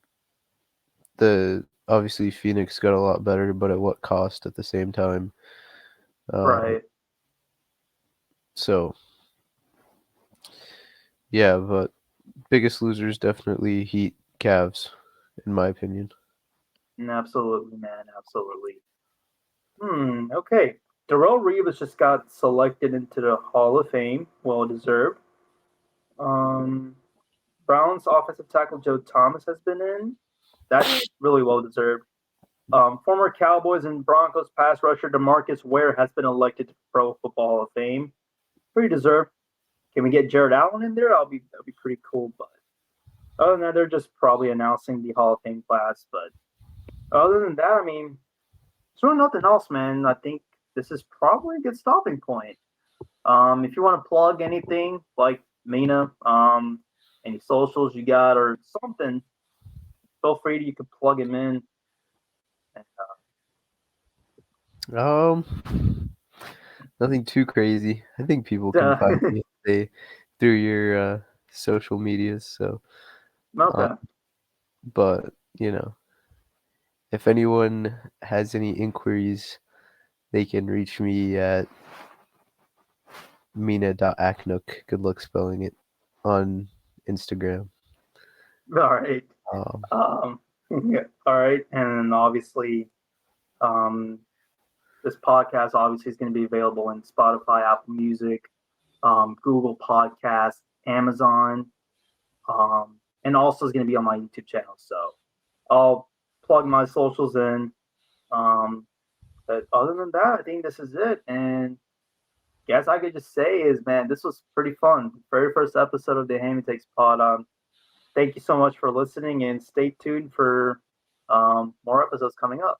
the obviously Phoenix got a lot better, but at what cost at the same time? Uh,
Right.
so yeah, but biggest losers definitely Heat, Cavs, in my opinion.
Absolutely, man. Absolutely. Okay. Darrell Reeves just got selected into the Hall of Fame. Well deserved. Um, Browns offensive tackle Joe Thomas has been in. That's really well deserved. Former Cowboys and Broncos pass rusher Demarcus Ware has been elected to Pro Football Hall of Fame. Pretty deserved. Can we get Jared Allen in there? That'll be pretty cool. But other than that, they're just probably announcing the Hall of Fame class. But other than that, I mean, there's really nothing else, man. I think this is probably a good stopping point. If you want to plug anything like Mina, any socials you got or something, feel free to you can plug him in. And,
Um, Nothing too crazy. I think people can find me they through your social medias. So, uh,
okay.
but if anyone has any inquiries, they can reach me at mina.aknook. Good luck spelling it on Instagram.
All right.
Um,
Um, yeah, all right. And obviously, um, this podcast obviously is going to be available in Spotify, Apple Music, Google Podcasts, Amazon, and also is going to be on my YouTube channel. So I'll plug my socials in. Um, but other than that, I think this is it. And guess I could just say is, man, this was pretty fun. Very first episode of the Hammy Takes Pod. Thank you so much for listening, and stay tuned for more episodes coming up.